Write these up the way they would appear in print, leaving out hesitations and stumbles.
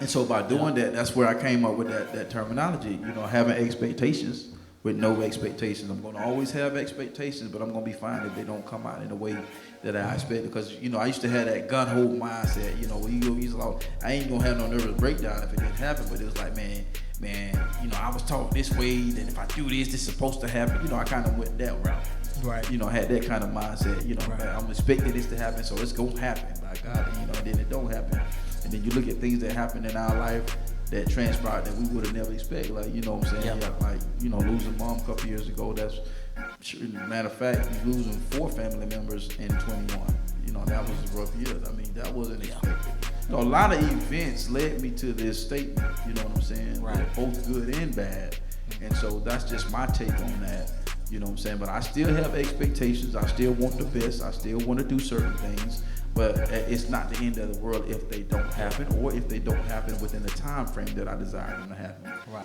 And so by doing that, that's where I came up with that terminology. You know, having expectations with no expectations. I'm going to always have expectations, but I'm going to be fine if they don't come out in the way that I expect. Because, you know, I used to have that gun hold mindset. You know, I ain't going to have no nervous breakdown if it didn't happen. But it was like, man, you know, I was taught this way, that if I do this is supposed to happen. You know, I kind of went that route. Right. You know, I had that kind of mindset. You know, right. Man, I'm expecting this to happen, so it's going to happen. By God, you know, and then it don't happen. And then you look at things that happen in our life that transpired that we would have never expected. Like, you know what I'm saying? Yeah, like, you know, losing mom a couple years ago, that's, matter of fact, losing 4 family members in 21. You know, that was a rough year. I mean, that wasn't expected. You know, a lot of events led me to this statement, you know what I'm saying? Right. Both good and bad. And so that's just my take on that, you know what I'm saying? But I still have expectations. I still want the best. I still want to do certain things. But it's not the end of the world if they don't happen, or if they don't happen within the time frame that I desire them to happen. Right.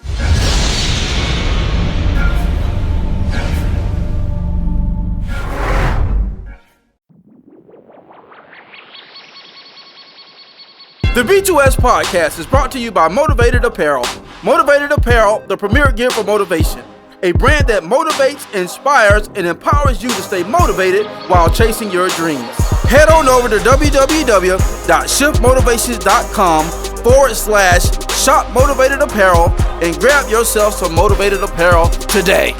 The B2S podcast is brought to you by Motivated Apparel. Motivated Apparel, the premier gear for motivation. A brand that motivates, inspires, and empowers you to stay motivated while chasing your dreams. Head on over to www.shiftmotivations.com/shop motivated apparel and grab yourself some motivated apparel today.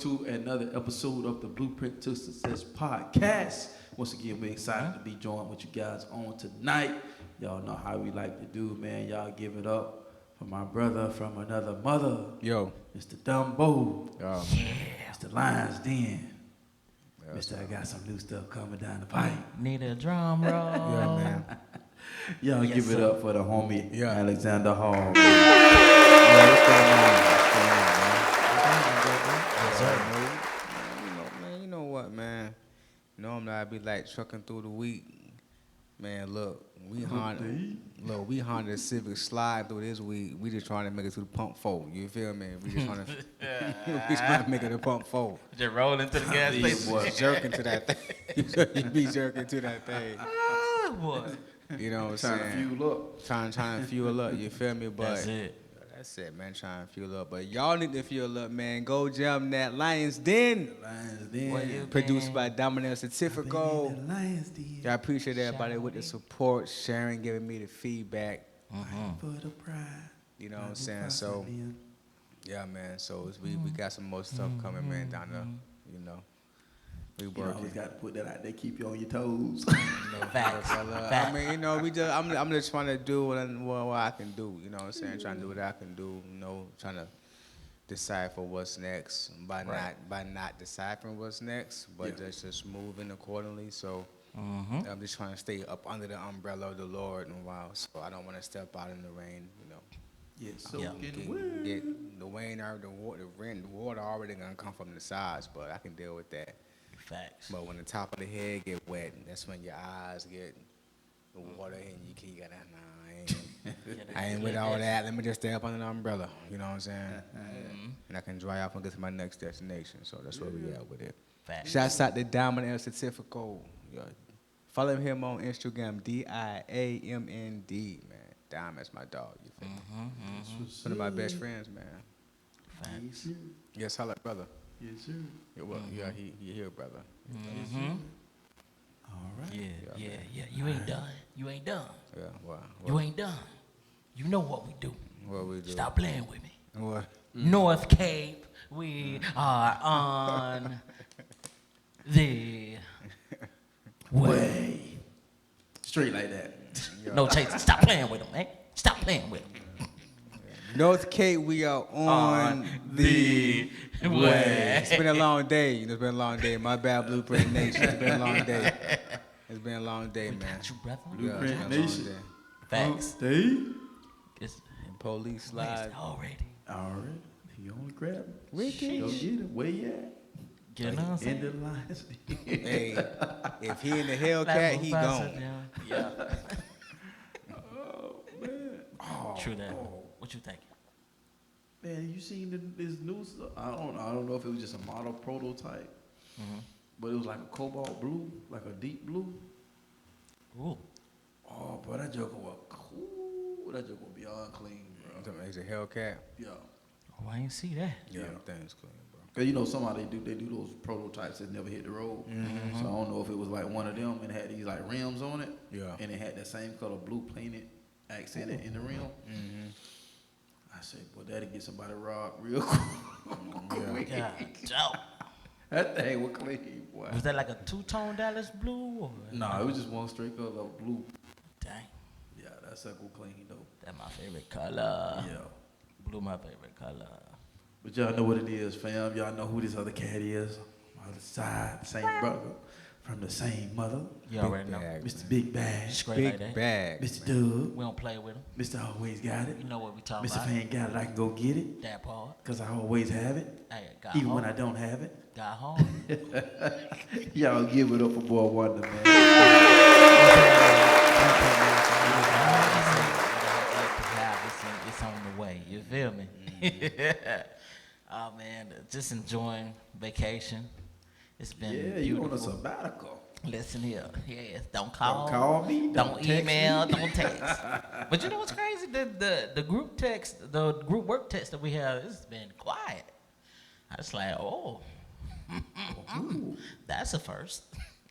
To another episode of the Blueprint to Success podcast. Once again, we're excited to be joined with you guys on tonight. Y'all know how we like to do, man. Y'all give it up for my brother from another mother. Yo. Mr. Dumbo. Yeah. Mr. Lions Den. Mr. I got some new stuff coming down the pipe. Need a drum roll. Yeah, man. Y'all give it up for the homie, Alxndr Hall. Yeah, what's going on? You know what, man? Normally I'd be like trucking through the week. Man, look, we Honda Civic slide through this week. We just trying to make it to the pump 4. You feel me? We just trying to we trying to make it to pump 4. Just roll into the gas station. Jerking to that thing. You be jerking to that thing. Ah, boy. You know what I'm Trying saying? to fuel up. Trying to fuel up. You feel me? But That's it. That's it, man. Trying to fuel up. But y'all need to fuel up, man. Go jump that Lions Den. Lions Den. Produced by Dominant Certifico. Lions Den. I appreciate everybody with the support, sharing, giving me the feedback. For the pride. You know what I'm saying? So, yeah, man. So we got some more stuff coming, man, down there. You know, we You working. always got to put that out there, keep you on your toes. Facts. I mean, you know, I'm just trying to do what I can do. You know what I'm saying? Trying to do what I can do. You know, trying to decipher what's next by not deciphering what's next, but just moving accordingly. So I'm just trying to stay up under the umbrella of the Lord and while, so I don't want to step out in the rain. You know. Get The rain or the water already gonna come from the sides, but I can deal with that. Facts. But when the top of the head get wet, that's when your eyes get the water and you gotta, I ain't with all that. Let me just stay up under the umbrella. You know what I'm saying? And I can dry off and get to my next destination. So that's where we at with it. Facts. Shouts out to Dominant Certifico. Follow him on Instagram, DIAMND, man. Diamond's my dog. You feel me? One of my best friends, man. Facts. Yes, hello, brother. Yes, sir. Yeah, well, he here, brother. All right. Yeah. You ain't done. You ain't done. Yeah, wow. You ain't done. You know what we do. What we do? Stop playing with me. What? North Cape, we are on the way. Straight like that. No chasing. Stop playing with him, man. Stop playing with him. North Cape, we are on the way. It's been a long day. It's been a long day. My bad, Blueprint Nation. It's been a long day. It's been a long day, We man. got you, brother. Yeah, it's been a long Nation. day. Facts. Dave. It's Police slide. already. All right. He only grab him. Ricky. Go get him. Where you at? You know what I'm saying? End of the lines. Hey, if he in the Hellcat, he gone. Yeah. Oh, man. True that. What you thinking? Man, you seen this new stuff? I don't know if it was just a model prototype, but it was like a cobalt blue, like a deep blue. Ooh. Oh, bro, that joker was cool. That joker was beyond clean, bro. Is it Hellcat? Yeah. Oh, I ain't see that. Yeah, thing's clean, bro. Cause you know somehow they do those prototypes that never hit the road. So I don't know if it was like one of them and had these like rims on it. Yeah. And it had that same color blue painted accented in the rim. I said, boy, that'd get somebody robbed real quick. Yeah. Dope. That thing was clean, boy. Was that like a two-tone Dallas blue? Or? No, it was just one straight color of blue. Dang. Yeah, that sucker clean though. That's my favorite color. Yeah. Blue my favorite color. But y'all know what it is, fam. Y'all know who this other cat is. Other side, same brother, from the same mother. You already know. Bag, Mr. Big Bag. Straight like Big that. bag. Mr. Doug. We don't play with them. Mr. Always Got It. You know what we talking Mr. about. If I ain't got it, I can go get it. That part. Because I always have it. Hey, got Even home. when I don't have it. Got home. Y'all give it up for Boy Wonda, man. It's on the way. You feel me? Oh man, just enjoying vacation. It's been Yeah, you on a beautiful. sabbatical. Listen here. Yes, don't call. Don't call me. Don't text email. me. Don't text. But you know what's crazy? The group text, the group work text that we have, it's been quiet. I was like, oh, that's a first.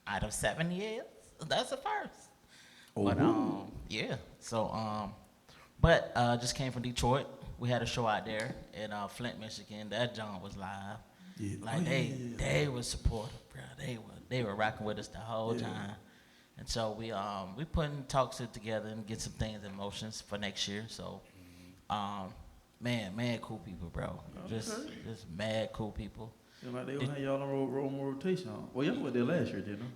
Out of 7 years, that's a first. But yeah. So but just came from Detroit. We had a show out there in Flint, Michigan. That John was live. Yeah. Like they were supportive, bro. They were rocking with us the whole time. And so we putting talks together and get some things in motions for next year. So man, cool people, bro. Just mad cool people. Seem like they don't have y'all on rotation on. Well, y'all went there last year, didn't you?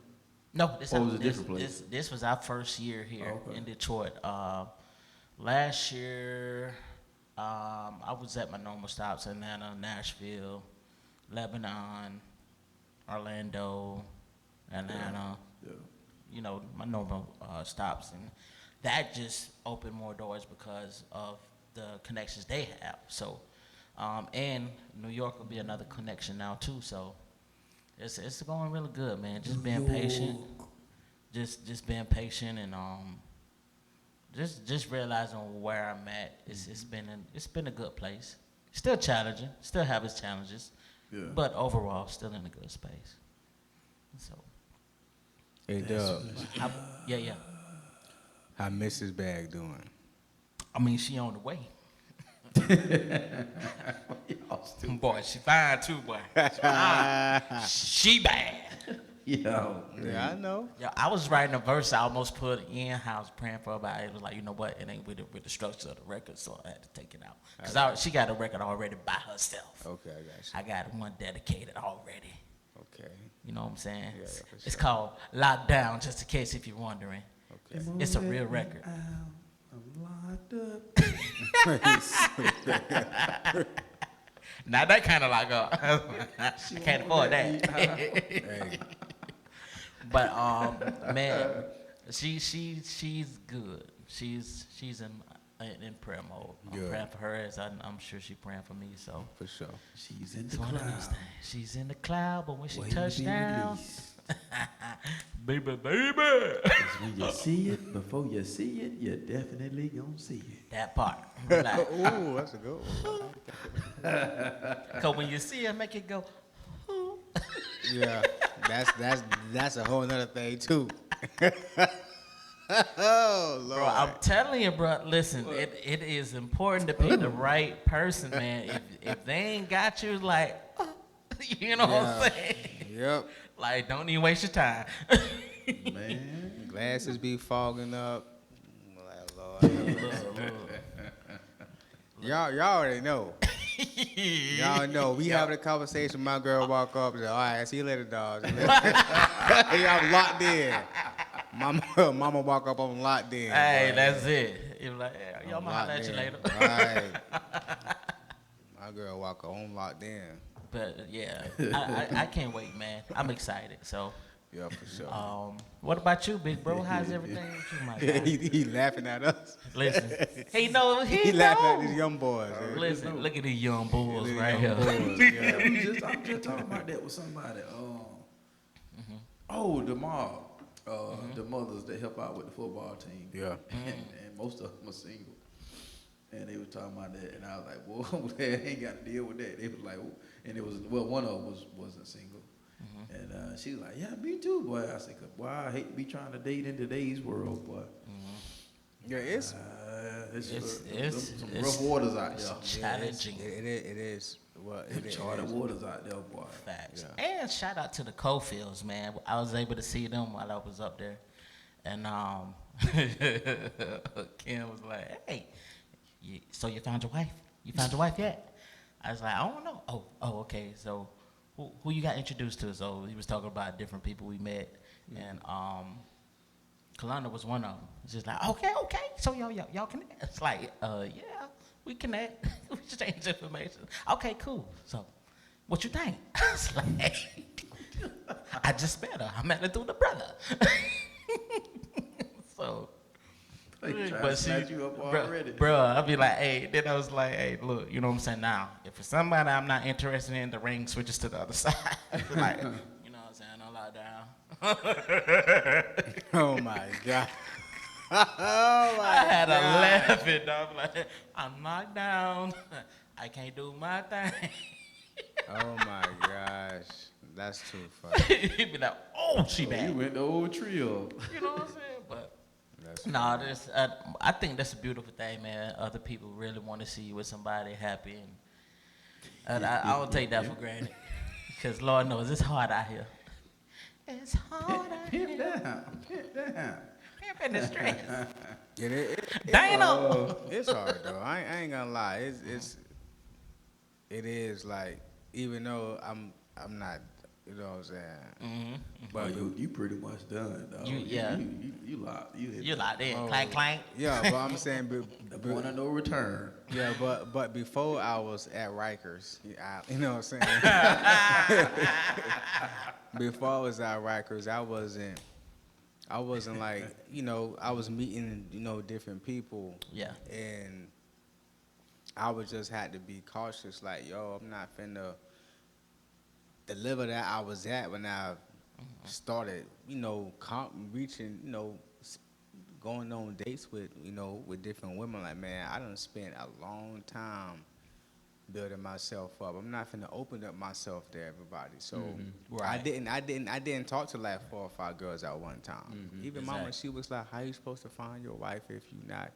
No, this Or was it a different place? This was our first year here Oh, okay. in Detroit. Last year, I was at my normal stops: Atlanta, Nashville, Lebanon, Orlando, Atlanta. Yeah. You know, my normal stops, and that just opened more doors because of the connections they have. So, and New York will be another connection now too. So, it's going really good, man. Just being patient, just being patient, and just realizing where I'm at. It's been a good place. Still challenging, still have its challenges, but overall still in a good space. So. Hey, Doug, Yeah. how Mrs. Bag doing? I mean, she on the way. Y'all stupid. Boy, she fine too, boy. She bad. Yo. Yeah, I know. Yeah, I was writing a verse. I almost put it in. I was praying for her, but it was like, you know what? It ain't with the structure of the record, so I had to take it out. Because she got a record already by herself. Okay, I got you. I got one dedicated already. Okay. You know what I'm saying? Yeah, for It's sure. called Lockdown, just in case if you're wondering. Okay. It's a real record. I'm locked up. Not that kind of like I can't afford that. Hey, But man, she's good. She's in prayer mode. I'm Good. praying for her as I'm sure she's praying for me. So for sure. She's in it's the one of those cloud. things. She's in the cloud, but when she Waiting to touched be down, released. baby. 'Cause when you see it, before you see it, you're definitely gonna see it. That part. Like, Ooh, that's a good one. Cause when you see it, make it go. Ooh. Yeah, that's a whole nother thing too. Oh Lord. Bro, I'm telling you, bro. Listen, it is important to pick the right person, man. If they ain't got you, like, you know what I'm saying? Yep. Like, don't even waste your time. Man. Glasses be fogging up. Like, Lord. Y'all already know. Y'all know. We having a conversation. My girl walk up and say, "All right, see you later, dog." Y'all locked in. Mama walk up on locked in. Hey, boy. that's it. It was like, hey, y'all might holler at you later. Right. My girl walk up on locked in. But yeah, I can't wait, man. I'm excited. So, Yeah, for sure. what about you, big bro? How's everything with you, my guy? he laughing at us. Listen, he knows. He laughing at these young boys. Listen, look at these young bulls right young here. boys, yeah. I'm just talking about that with somebody. Oh, the mob, the mothers that help out with the football team. Yeah. And most of them are single. And they were talking about that, and I was like, "Well, they ain't got to deal with that." They was like, and it was one of them wasn't single, and she was like, "Yeah, me too, boy." I said, "Boy, I hate to be trying to date in today's world, boy." Yeah, it's some rough waters out there. Challenging. It is. Well, it is. Charted waters out there, boy. Facts. Yeah. And shout out to the Cofields, man. I was able to see them while I was up there, and Kim was like, "Hey, so you found your wife? You found your wife yet?" I was like, "I don't know." Oh, okay. So, who you got introduced to? So he was talking about different people we met, and Kalanda was one of them. It's just like, okay. So y'all connect? It's like, yeah, we connect. We exchange information. Okay, cool. So, what you think? I was like, I just met her. I met her through the brother. So. But she, you up already. bro, I'll be like, hey, then I was like, hey, look, you know what I'm saying? Now, if it's somebody I'm not interested in, the ring switches to the other side. Like, you know what I'm saying? No lockdown. Oh my God. I had a laughing, dog. Like, I'm knocked down. I can't do my thing. Oh my gosh. That's too funny. He'd be like, oh, she You bad. went the old trio. You know what I'm saying? But That's no, this I think that's a beautiful thing, man. Other people really want to see you with somebody happy, and I don't take that for granted. Because Lord knows it's hard out here. It's hard out Pimp here. down. Pimp in the streets. Dana. It's hard though. I ain't gonna lie. It is like, even though I'm not, you know what I'm saying. But you pretty much done, dog. You locked. You locked in. Clank, clank. Yeah, but I'm saying, The point of no return. yeah, but before I was at Rikers, you know what I'm saying. Before I was at Rikers, I wasn't like, you know, I was meeting, you know, different people. Yeah. And I would just had to be cautious, like, yo, I'm not finna deliver that I was at when I started, you know, reaching, you know, going on dates with, you know, with different women. Like, man, I done spent a long time building myself up. I'm not finna open up myself to everybody. So Right. I didn't talk to like 4 or 5 girls at one time. Even mama, Exactly. she was like, how you supposed to find your wife if you not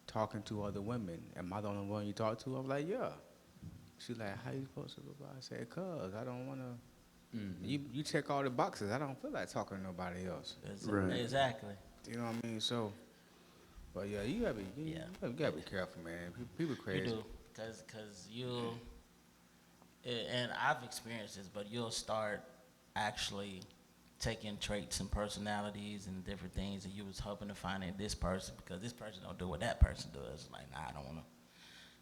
talking to other women? Am I the only one you talk to? I'm like, yeah. She like, how you supposed to go by? I said, cuz I don't wanna you check all the boxes. I don't feel like talking to nobody else. Right. Exactly. You know what I mean? So, but yeah, you gotta be careful, man. People crazy. You do. Cause you'll, and I've experienced this, but you'll start actually taking traits and personalities and different things, and you was hoping to find in this person because this person don't do what that person does. Like, nah, I don't wanna.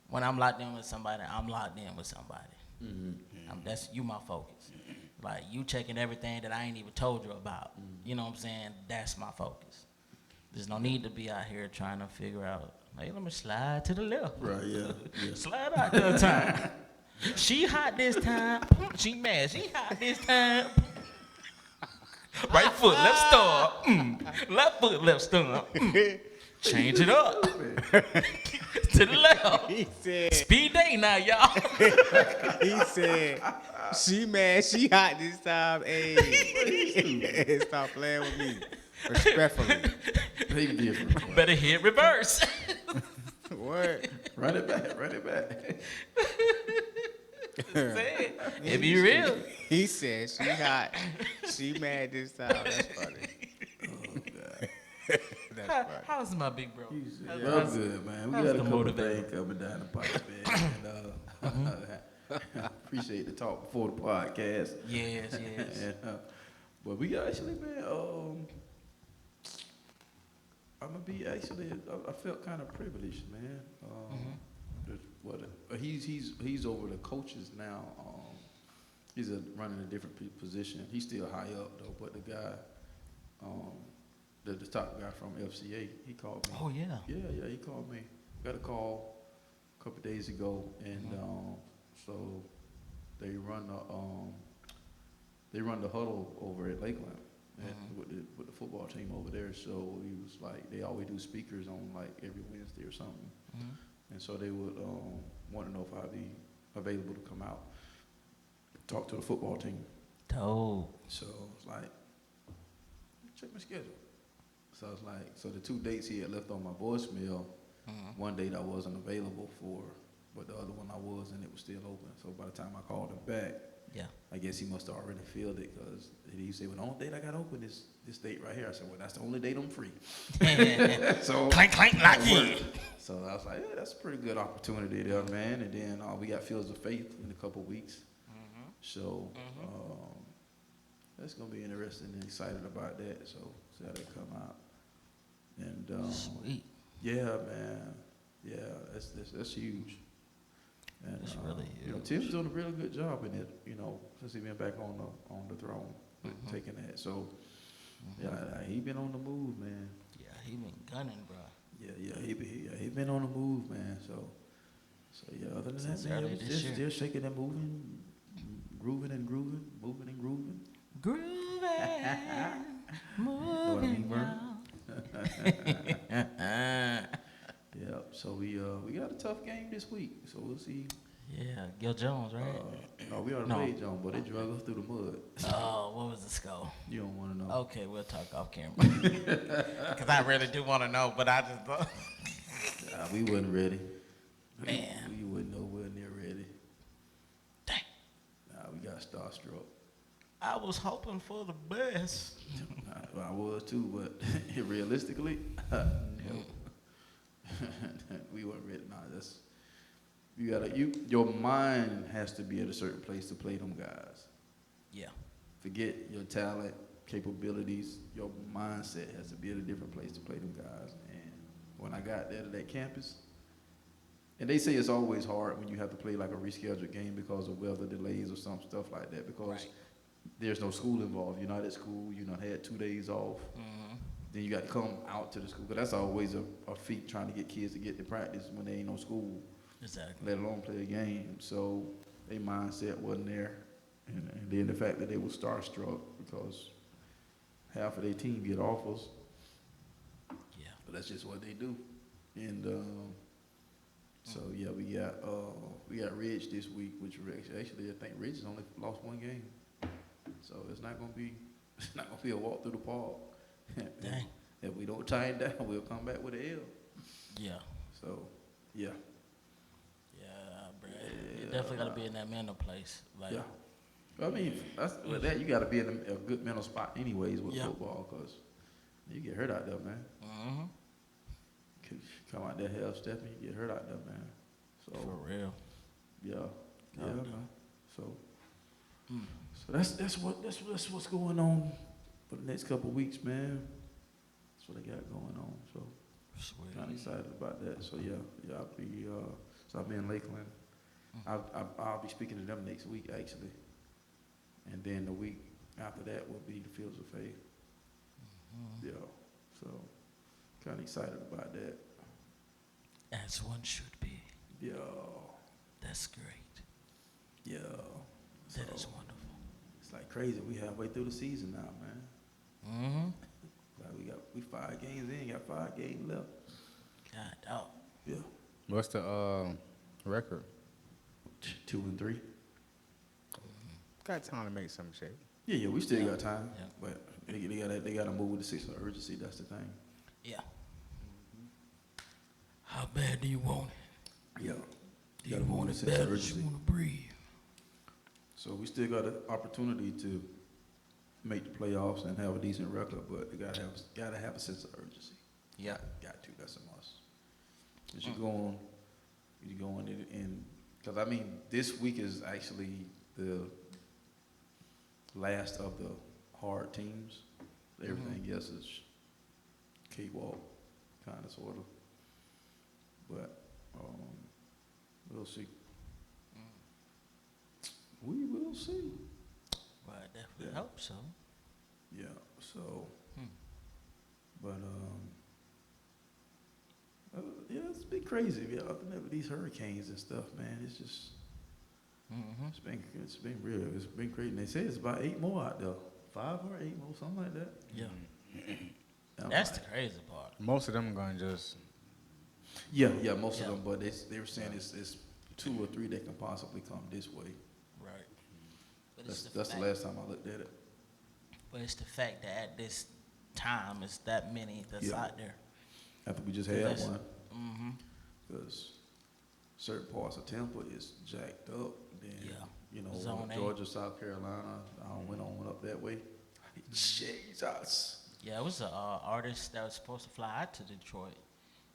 When I'm locked in with somebody, I'm locked in with somebody. That's you my focus. Like, you checking everything that I ain't even told you about. You know what I'm saying? That's my focus. There's no need to be out here trying to figure out, hey, let me slide to the left. Right, yeah. Slide out the time. She hot this time. She mad. She hot this time. Right foot, left stomp. Left foot, left stomp. Change it up. To the left. He said, Speed day now, y'all. he said, she mad, she hot this time. Hey, stop playing with me. Respectfully. They different. Better hit reverse. What? Run it back. Say it be real. He said she hot, she mad this time. That's funny. That's funny. How's my big bro? Well, good, man. We how's got a the couple motivator? things coming down the pipe, man. And, appreciate the talk before the podcast. Yes. And, but we actually, man, I'm gonna be actually. I felt kind of privileged, man. He's over the coaches now. He's running a different position. He's still high up though, but the guy, the top guy from FCA, he called me. Oh yeah. Yeah, he called me. Got a call a couple days ago, and so they run the huddle over at Lakeland with the football team over there. So he was like, they always do speakers on like every Wednesday or something, and so they would want to know if I'd be available to come out, talk to the football team. Dope. So it's like, check my schedule. So I was like, so the 2 dates he had left on my voicemail, one date I wasn't available for, but the other one I was, and it was still open. So by the time I called him back, I guess he must have already filled it, because he said, well, the only date I got open is this date right here. I said, well, that's the only date I'm free. So clank, clank, lock in. So I was like, yeah, that's a pretty good opportunity there, man. And then we got Fields of Faith in a couple weeks. So that's gonna be interesting and excited about that. So see how they come out. And Sweet. yeah, man, yeah, that's huge. And That's really you know, Tim's doing a really good job in it. You know, since he been back on the throne, taking that. So yeah, he been on the move, man. Yeah, he been gunning, bro. Yeah, he been on the move, man. So yeah, other than Since that, man, early it was this just year. still shaking and moving, grooving and grooving, moving and grooving. Grooving, Know what I mean, moving Vern? now. Yeah, so we got a tough game this week, so we'll see. Yeah, Gil Jones, right? No, we already No. played John, but they drug us through the mud. Oh, what was the score? You don't want to know. Okay, we'll talk off camera. Because I really do want to know, but I just thought. Nah, we wasn't ready. Man. We wasn't nowhere near ready. Dang. Nah, we got starstruck. I was hoping for the best. Nah, I was too, but realistically, no. We weren't ready. Nah, your mind has to be at a certain place to play them guys. Yeah. Forget your talent, capabilities. Your mindset has to be at a different place to play them guys. And when I got there to that campus, and they say it's always hard when you have to play like a rescheduled game because of weather delays or some stuff like that, because there's no school involved. You're not at school. You not had 2 days off. Then you got to come out to the school. But that's always a feat, trying to get kids to get to practice when they ain't no school. Exactly. Let alone play a game. So their mindset wasn't there. And then the fact that they were starstruck because half of their team get offers. Yeah. But that's just what they do. And so yeah, we got Ridge this week, which actually I think Ridge has only lost one game. So it's not gonna be a walk through the park. Dang. If we don't tie it down, we'll come back with an L. Yeah. So yeah. Yeah, bro. You definitely got to be in that mental place. Like, Yeah. I mean, with that, you got to be in a good mental spot anyways with football, because you get hurt out there, man. Come out there half stepping, you get hurt out there, man. So for real. yeah, man. So that's what's going on for the next couple of weeks, man. That's what I got going on. So Sweet. kind of excited about that. So yeah, I'll be so I'll be in Lakeland. I'll be speaking to them next week actually, and then the week after that will be the Fields of Faith. Yeah, so kind of excited about that. As one should be. Yeah, That's great. yeah. That So, is wonderful. it's like crazy. We halfway through the season now, man. Like we 5 games in, got 5 games left. God, dog. Yeah, What's the record? 2 and 3. Got time to make some shape. Yeah, we still got time, Yeah. but they got to move with the sense of urgency. That's the thing. Yeah. How bad do you want it? Yeah, Do you want it bad or you want to breathe? So we still got an opportunity to make the playoffs and have a decent record, but you gotta have a sense of urgency. Yeah. Got to. That's a must. Cause you go on and because I mean this week is actually the last of the hard teams. Everything else is cakewalk. kind of, sort of. But we'll see. We will see. Well, I definitely hope so. Yeah. So, but yeah, it's been crazy. Yeah, with these hurricanes and stuff, man. It's just it's been real. It's been crazy. And they say it's about 8 more out there, 5 or 8 more, something like that. Yeah. That's the crazy part. Most of them are going to just. Yeah, most of them. But they were saying it's 2 or 3 that can possibly come this way. Right. But That's the last time I looked at it. But it's the fact that at this time, it's that many that's out there. After we just had one. Mm-hmm. Because certain parts of Tampa is jacked up. Then, you know, Zone Georgia, South Carolina, I went up that way. Jesus. Yeah, it was an artist that was supposed to fly out to Detroit,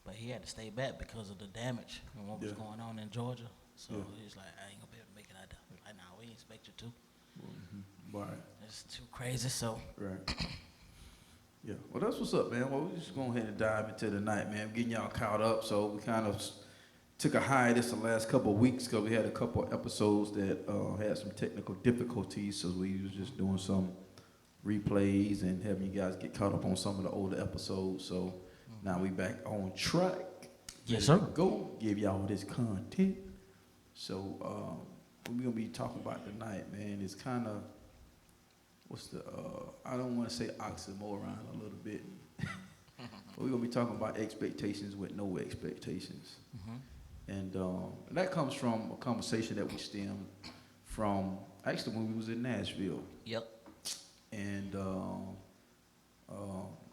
but he had to stay back because of the damage and what was going on in Georgia. So he's like, I ain't going to be able to make it out there. We're like, nah, we ain't expect you to. Right. It's too crazy, so. Right. Yeah. Well, that's what's up, man. Well, we're just going ahead and dive into the night, man. Getting y'all caught up. So we kind of took a hiatus the last couple of weeks because we had a couple of episodes that had some technical difficulties. So we was just doing some replays and having you guys get caught up on some of the older episodes. So now we back on track. Yes, sir. Go give y'all this content. So what we're gonna be talking about tonight, man, is kind of I don't want to say oxymoron a little bit. But we're gonna be talking about expectations with no expectations. And that comes from a conversation that we stemmed from actually when we was in Nashville. Yep. And the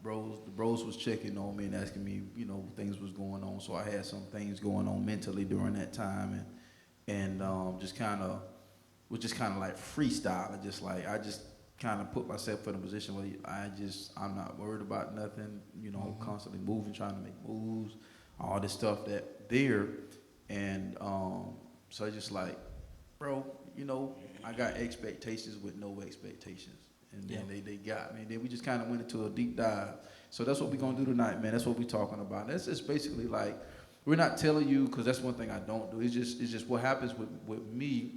bros was checking on me and asking me, you know, things was going on. So I had some things going on mentally during that time, and just kind of like freestyle. I just kind of put myself in a position where I'm not worried about nothing. You know, constantly moving, trying to make moves, all this stuff that there, and so I just like, bro, you know, I got expectations with no expectations. And then they got me. And then we just kind of went into a deep dive. So that's what we're going to do tonight, man. That's what we're talking about. That's just basically like, we're not telling you, because that's one thing I don't do. It's just what happens with me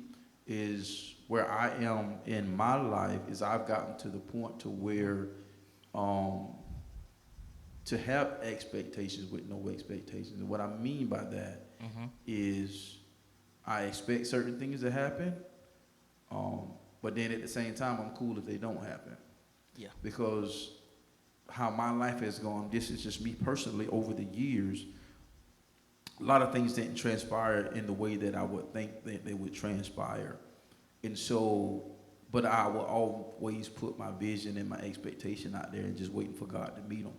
is where I am in my life is I've gotten to the point to where to have expectations with no expectations. And what I mean by that is I expect certain things to happen, but then at the same time, I'm cool if they don't happen. Yeah. Because how my life has gone, this is just me personally over the years, a lot of things didn't transpire in the way that I would think that they would transpire. And so, but I will always put my vision and my expectation out there and just waiting for God to meet them.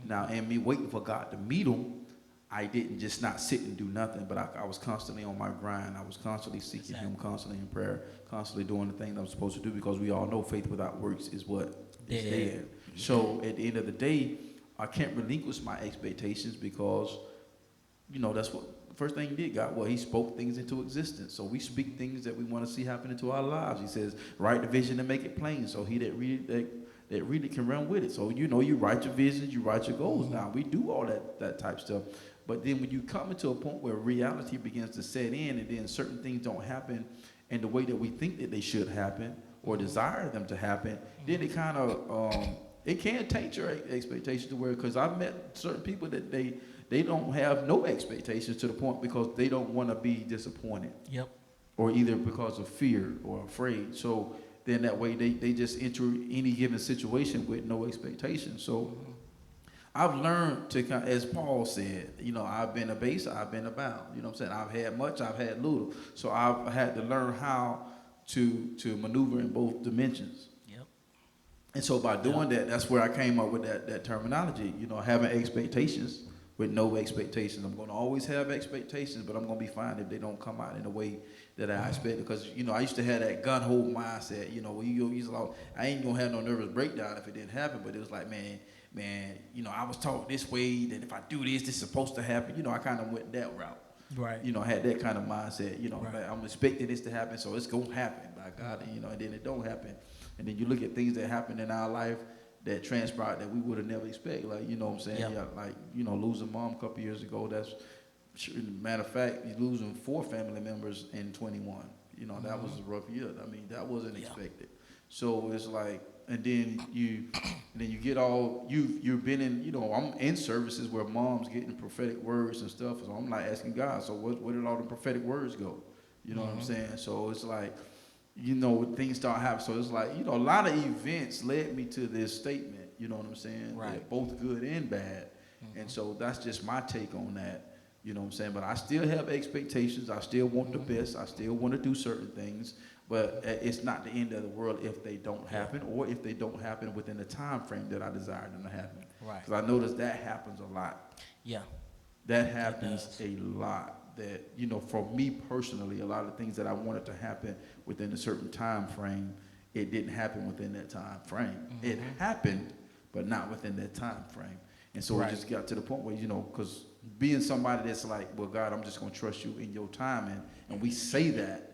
Now, and me waiting for God to meet them, I didn't just not sit and do nothing, but I was constantly on my grind. I was constantly seeking Him, constantly in prayer, constantly doing the thing that I'm supposed to do, because we all know faith without works is what is dead. So at the end of the day, I can't relinquish my expectations because, you know, that's what the first thing He did, God. Well, He spoke things into existence. So we speak things that we want to see happen into our lives. He says, write the vision and make it plain. So he that read it can run with it. So, you know, you write your visions, you write your goals. Now, we do all that type stuff. But then when you come into a point where reality begins to set in and then certain things don't happen in the way that we think that they should happen or desire them to happen, then it kind of, it can taint your expectations to where, because I've met certain people that they don't have no expectations to the point because they don't want to be disappointed. Yep. Or either because of fear or afraid. So then that way they just enter any given situation with no expectations. So I've learned to, as Paul said, you know, I've been abased, I've been abound. You know what I'm saying? I've had much, I've had little. So I've had to learn how to maneuver in both dimensions. Yep. And so by doing that, that's where I came up with that terminology, you know, having expectations with no expectations. I'm going to always have expectations, but I'm going to be fine if they don't come out in the way that I expect. Because, you know, I used to have that gun-ho mindset, you know, where I ain't going to have no nervous breakdown if it didn't happen, but it was like, man, you know, I was taught this way, that if I do this is supposed to happen. You know, I kind of went that route. Right. You know, I had that kind of mindset, you know, like, I'm expecting this to happen, so it's going to happen by God, and, you know, and then it don't happen. And then you look at things that happen in our life that transpired that we would have never expected. Like, you know what I'm saying? Yep. Yeah, like, you know, losing mom a couple years ago, that's, matter of fact, he's losing 4 family members in 21. You know, that was a rough year. I mean, that wasn't expected. So it's like, and then you get all, you've been in, you know, I'm in services where mom's getting prophetic words and stuff. So I'm like asking God, so where did all the prophetic words go? You know what I'm saying? So it's like, you know, things start happening. So it's like, you know, a lot of events led me to this statement, you know what I'm saying? Right. Yeah, both good and bad. And so that's just my take on that. You know what I'm saying? But I still have expectations. I still want the best. I still want to do certain things. But it's not the end of the world if they don't happen, or if they don't happen within the time frame that I desire them to happen. Right. Because I notice that happens a lot. Yeah. That happens a lot. That, you know, for me personally, a lot of things that I wanted to happen within a certain time frame, it didn't happen within that time frame. It happened, but not within that time frame. And so it just got to the point where, you know, because being somebody that's like, well, God, I'm just going to trust you in your timing, and we say that,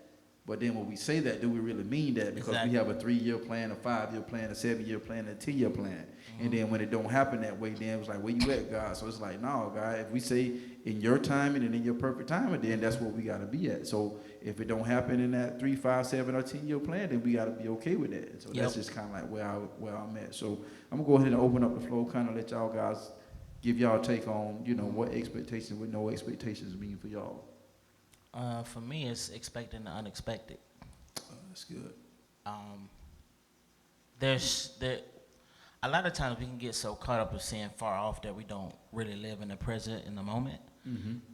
but then when we say that, do we really mean that? Because we have a 3-year plan, a 5-year plan, a 7-year plan, a 10-year plan. And then when it don't happen that way, then it's like, where you at, God? So it's like, no, God, if we say in your timing and in your perfect timing, then that's what we got to be at. So if it don't happen in that 3, 5, 7, or 10-year plan, then we got to be okay with that. So that's just kind of like where I'm at. So I'm going to go ahead and open up the floor, kind of let y'all guys give y'all take on, you know, what expectations with no expectations mean for y'all. For me, it's expecting the unexpected. That's good. There a lot of times we can get so caught up in seeing far off that we don't really live in the present, in the moment.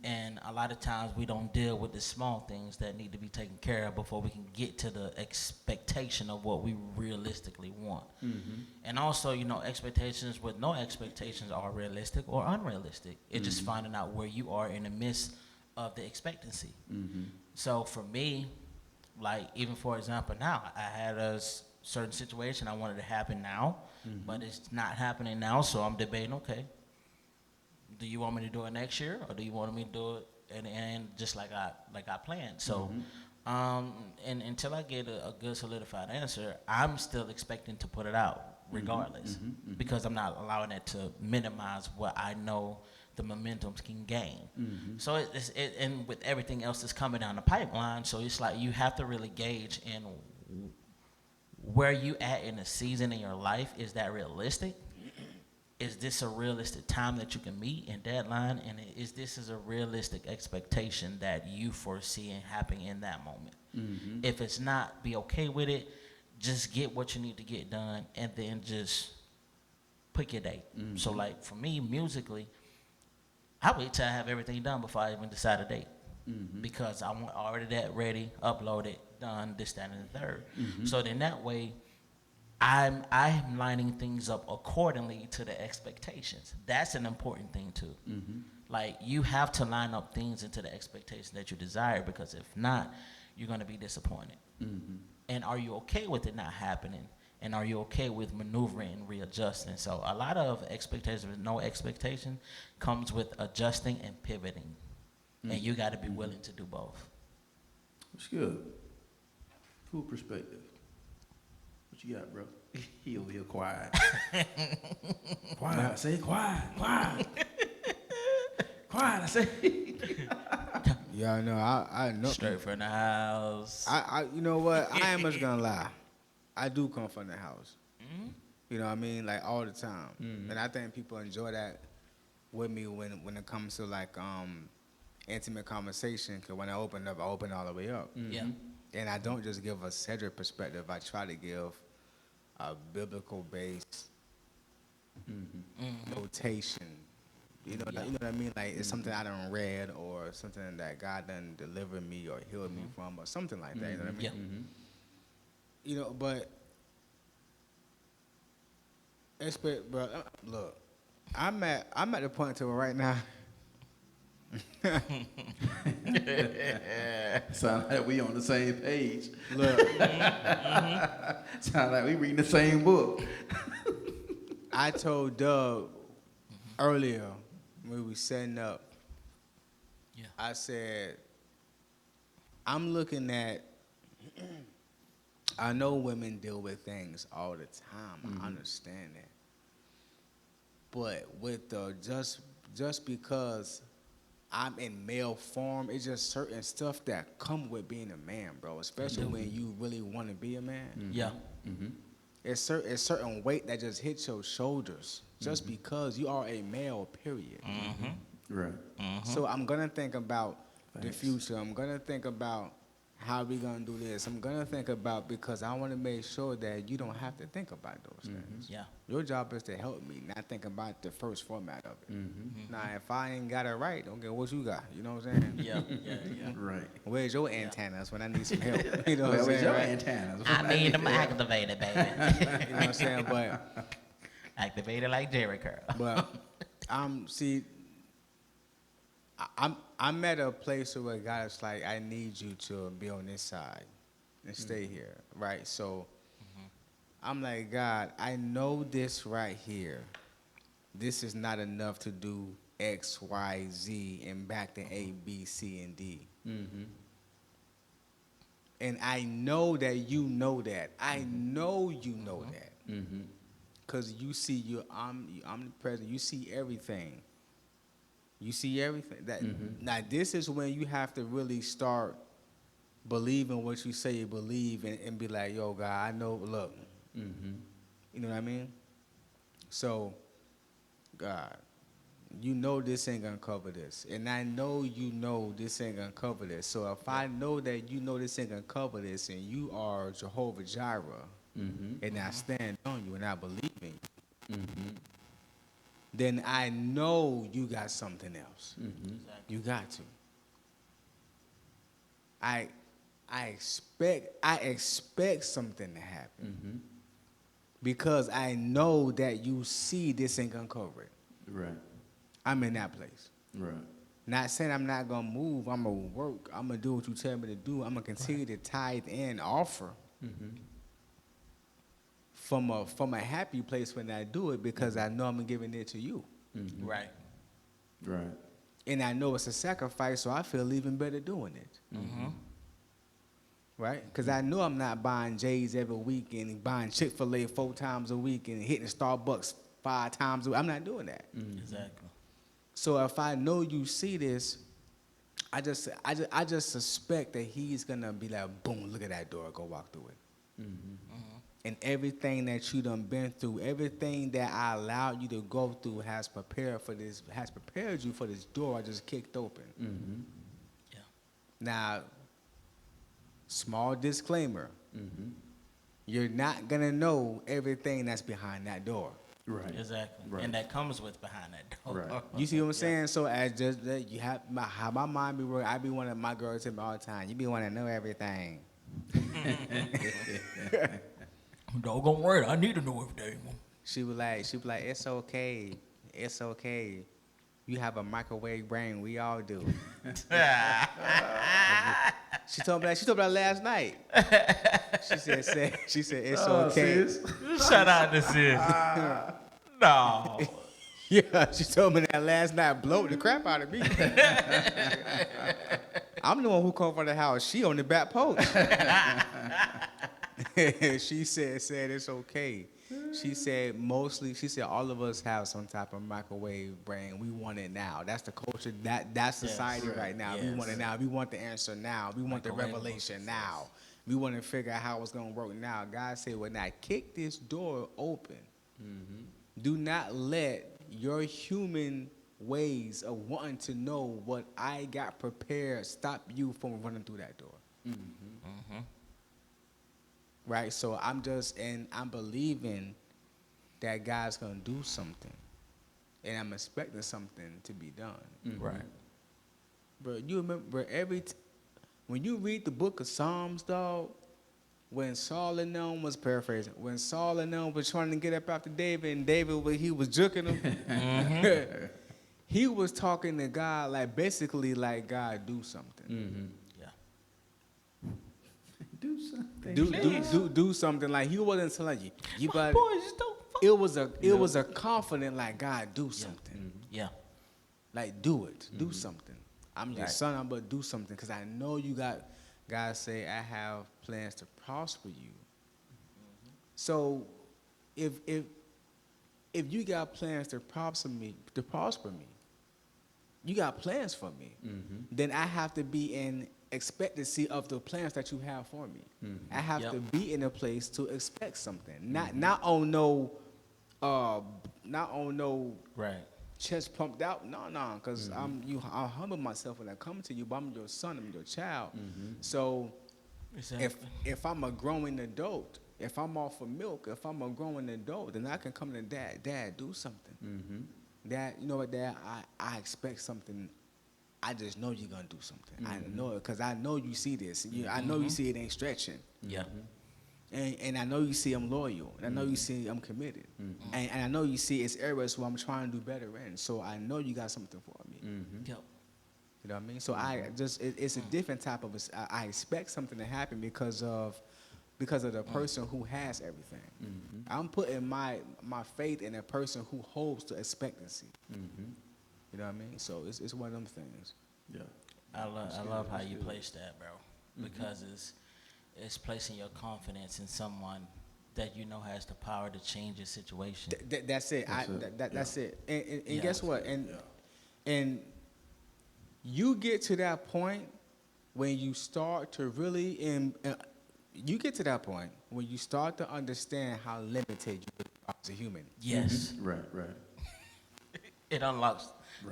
And a lot of times we don't deal with the small things that need to be taken care of before we can get to the expectation of what we realistically want. And also, you know, expectations with no expectations are realistic or unrealistic. It's just finding out where you are in the midst of the expectancy. So for me, like, even for example, now I had a certain situation I wanted to happen now, but it's not happening now. So I'm debating, okay, do you want me to do it next year, or do you want me to do it and just like I planned? So, and until I get a good solidified answer, I'm still expecting to put it out regardless, because I'm not allowing it to minimize what I know the momentums can gain. So and with everything else that's coming down the pipeline, so it's like you have to really gauge in where you at in the season in your life. Is that realistic? Is this a realistic time that you can meet and deadline? And is this a realistic expectation that you foresee and happening in that moment? If it's not, be okay with it. Just get what you need to get done, and then just pick your date. So like for me, musically, I wait till I have everything done before I even decide a date. Because I want already that ready, uploaded, done, this, that, and the third. So then that way, I'm lining things up accordingly to the expectations. That's an important thing too. Like, you have to line up things into the expectation that you desire, because if not, you're gonna be disappointed. And are you okay with it not happening? And are you okay with maneuvering and readjusting? So a lot of expectations with no expectation comes with adjusting and pivoting. And you gotta be willing to do both. That's good. Cool perspective. What you got, bro? He over here quiet. Quiet. Say quiet. Quiet. Quiet. I say. Yeah, no, I know. Straight from the house. I you know what? I ain't much gonna lie. I do come from the house. You know what I mean? Like, all the time. And I think people enjoy that with me when it comes to like intimate conversation. Cause when I open up, I open all the way up. Yeah. And I don't just give a Cedric perspective. I try to give a biblical based notation. You know what I mean? Like, it's something I done read, or something that God done delivered me or healed me from, or something like that. You know what I mean? Yeah. You know, but bro, look, I'm at the point to where right now. Sound like we on the same page. Look, Sound like we reading the same book. I told Doug earlier when we was setting up. Yeah. I said, I'm looking at. I know women deal with things all the time. I understand that. But with the just because I'm in male form, it's just certain stuff that come with being a man, bro. Especially when you really want to be a man. Yeah. It's certain weight that just hits your shoulders just because you are a male. Period. Right. So I'm gonna think about the Thanks. future. I'm gonna think about how we gonna do this. I'm gonna think about because I want to make sure that you don't have to think about those things. Yeah. Your job is to help me, not think about the first format of it. Now, if I ain't got it right, okay, what you got? You know what I'm saying? Yeah. Right. Where's your antennas when I need some help? You know what I'm Where's saying? your Right? antennas? I need them activated, baby. You know what I'm saying? But Activated like Jerry Curl. see, I'm at a place where God's like, I need you to be on this side and stay here, right? So I'm like, God, I know this right here. This is not enough to do X, Y, Z, and back to A, B, C, and D. And I know that you know that. I know you know that. Because you see, you're omnipresent. You see everything. You see everything. Now, this is when you have to really start believing what you say you believe and be like, yo, God, I know, look. You know what I mean? So, God, you know this ain't going to cover this. And I know you know this ain't going to cover this. So if I know that you know this ain't going to cover this and you are Jehovah Jireh, and I stand on you and I believe in you, then I know you got something else. You got to. I expect something to happen because I know that you see this ain't gonna cover it. Right. I'm in that place. Right. Not saying I'm not gonna move. I'm gonna work. I'm gonna do what you tell me to do. I'm gonna continue to tithe and offer from a happy place when I do it because I know I'm giving it to you. Right. Right. And I know it's a sacrifice, so I feel even better doing it. Right? Because I know I'm not buying J's every week and buying Chick-fil-A 4 times a week and hitting Starbucks 5 times a week. I'm not doing that. Exactly. So if I know you see this, I just suspect that he's gonna be like, boom, look at that door, go walk through it. And everything that you done been through, everything that I allowed you to go through has prepared you for this door I just kicked open. Yeah. Now, small disclaimer, you're not gonna know everything that's behind that door. Right. Exactly. Right. And that comes with behind that door. Right. You see what I'm saying? So as just that you have how my mind be working. I be wanting my girl to tell me all the time. You be wanting to know everything. Doggone word, I need to know everything. She be like, it's okay, it's okay. You have a microwave brain. We all do. She told me that last night. She said, it's okay. Shout out to sis. No. Yeah, she told me that last night. Blowed the crap out of me. I'm the one who come from the house. She on the back porch. She said it's okay. She said all of us have some type of microwave brain. We want it now. That's the culture. That's society right now. We want it now. We want the answer now. We want the revelation now. We want to figure out how it's gonna work now. God said, when I kick this door open, do not let your human ways of wanting to know what I got prepared stop you from running through that door. Right? So I'm believing that God's gonna do something. And I'm expecting something to be done. Right. Bro, you remember when you read the book of Psalms, dog, when Saul and them was paraphrasing, when Saul and them was trying to get up after David, and David, he was juking him, he was talking to God like basically like, God, do something. Yeah. Do something. Do something. Like he wasn't telling you better. Boys, don't fuck. It was a confident like, God, do something. Yeah. Like, do it. Do something. I'm your son, I'm but do something because I know you got. God say, I have plans to prosper you. So, if if you got plans to prosper me, you got plans for me, then I have to be in expectancy of the plans that you have for me. I have to be in a place to expect something, not on no Right. chest pumped out. No, because I humble myself when I come to you, but I'm your son, I'm your child. So if I'm a growing adult, if I'm off of milk, if I'm a growing adult, then I can come to Dad, do something. Dad, you know what, Dad, I expect something. I just know you're going to do something. I know it because I know you see this. I know you see it ain't stretching. Yeah. And I know you see I'm loyal. And I know you see I'm committed. And I know you see it's areas where I'm trying to do better in. So I know you got something for me. Yep. You know what I mean? So it's a different type of, I expect something to happen because of the person who has everything. I'm putting my faith in a person who holds the expectancy. You know what I mean? So it's one of them things. Yeah. I love how you place that, bro, because it's placing your confidence in someone that you know has the power to change your situation. That's it. That's it. And guess what? And you get to that point when you start to really you get to that point when you start to understand how limited you are as a human. Yes. Right. It unlocks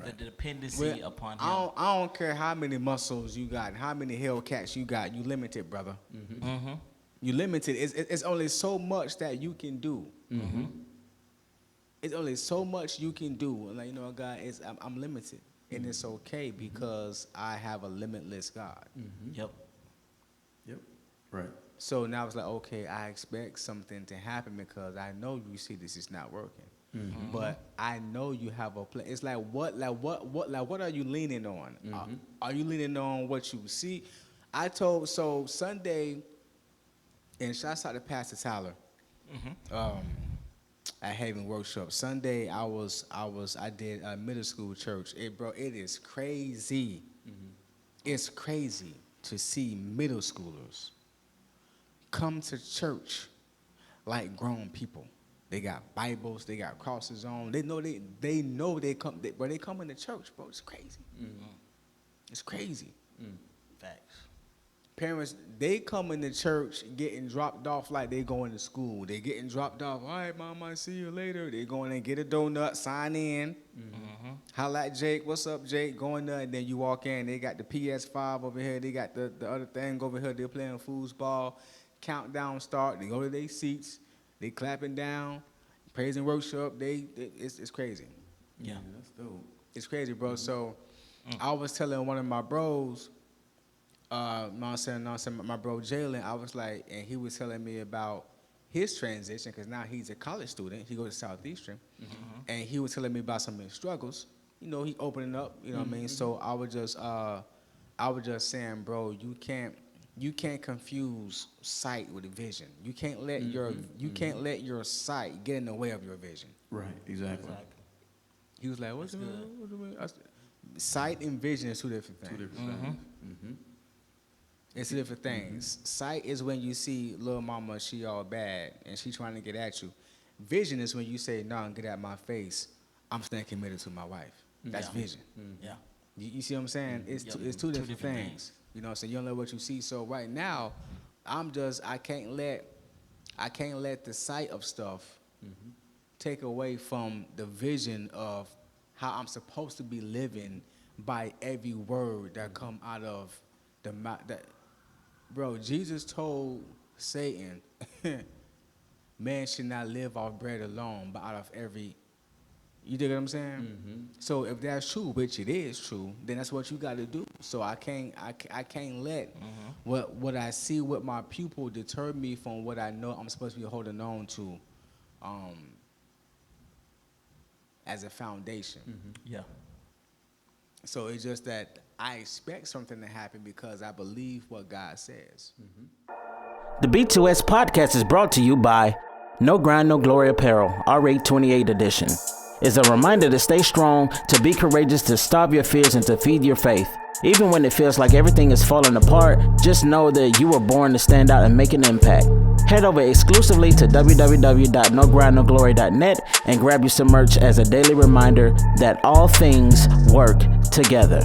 the dependency upon him. I don't care how many muscles you got, how many Hellcats you got. You limited, brother. You limited. It's only so much that you can do. It's only so much you can do. And like, you know, God, I'm limited, and it's okay because I have a limitless God. Yep. Right. So now it's like, okay, I expect something to happen because I know you see this is not working. But I know you have a plan. It's like what are you leaning on? Are you leaning on what you see? So Sunday, and shouts out to Pastor Tyler, at Haven Workshop. Sunday I did a middle school church. It is crazy. It's crazy to see middle schoolers come to church like grown people. They got Bibles, they got crosses on. They know they come, but they come into church, bro. It's crazy. It's crazy. Facts. Parents, they come into church getting dropped off like they going to school. They getting dropped off. All right, Mom, I see you later. They going and get a donut, sign in. Holla at Jake. What's up, Jake? Going there, and then you walk in. They got the PS5 over here. They got the other thing over here. They're playing foosball. Countdown start. They go to their seats. They clapping down, praise and worship. It's crazy. Yeah, that's dope. It's crazy, bro. So I was telling one of my bros, my bro Jalen, I was like, and he was telling me about his transition because now he's a college student. He goes to Southeastern, and he was telling me about some of his struggles. You know, he opening up. You know what I mean? So I was just saying, bro, you can't confuse sight with vision. You can't let your sight get in the way of your vision. Right, exactly. He was like, "What's good?" Sight and vision is two different things. It's two different things. Sight is when you see little mama, she all bad, and she trying to get at you. Vision is when you say, "No, get out my face. I'm staying committed to my wife." That's vision. Yeah. You see what I'm saying? It's two different things. You know what I'm saying? You don't know what you see. So right now, I can't let the sight of stuff take away from the vision of how I'm supposed to be living by every word that come out of the mouth. Bro, Jesus told Satan, man should not live off bread alone, but out of every. You dig what I'm saying? So if that's true, which it is true, then that's what you got to do. So I can't let what I see with my pupil deter me from what I know I'm supposed to be holding on to, as a foundation. Yeah. So it's just that I expect something to happen because I believe what God says. The B2S podcast is brought to you by No Grind, No Glory Apparel, R8 28 edition. It's a reminder to stay strong, to be courageous, to stop your fears, and to feed your faith. Even when it feels like everything is falling apart, just know that you were born to stand out and make an impact. Head over exclusively to www.nogrindnoglory.net and grab you some merch as a daily reminder that all things work together.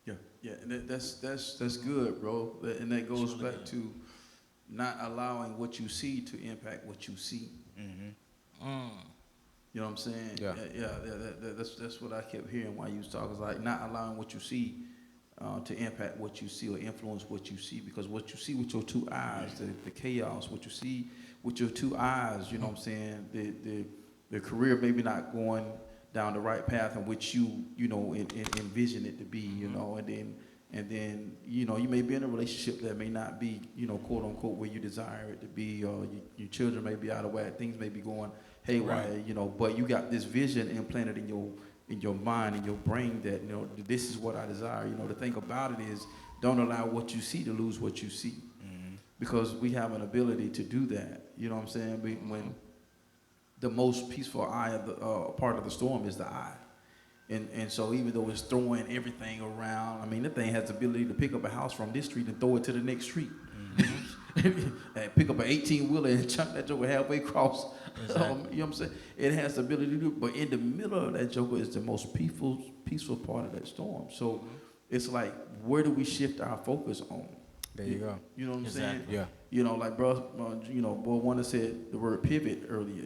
Yeah, and that's good, bro. And that goes back to not allowing what you see to impact what you see. You know what I'm saying? Yeah. That's what I kept hearing while you was talking. It's like not allowing what you see to impact what you see or influence what you see, because what you see with your two eyes, the chaos, what you see with your two eyes, you know what I'm saying? The career maybe not going down the right path in which you envision it to be, you know, and then you may be in a relationship that may not be, quote unquote, where you desire it to be, or your children may be out of whack, things may be going haywire, but you got this vision implanted in your mind, in your brain, that this is what I desire. The thing about it is, don't allow what you see to lose what you see, because we have an ability to do that. You know what I'm saying? When the most peaceful eye of the part of the storm is the eye. And so even though it's throwing everything around, I mean, the thing has the ability to pick up a house from this street and throw it to the next street. And pick up an 18-wheeler and chuck that joker halfway across. Exactly. You know what I'm saying? It has the ability to do it. But in the middle of that joker is the most peaceful part of that storm. So it's like, where do we shift our focus on? There you go. You know what I'm saying? Yeah. Like bro, Boy Wonda said the word pivot earlier.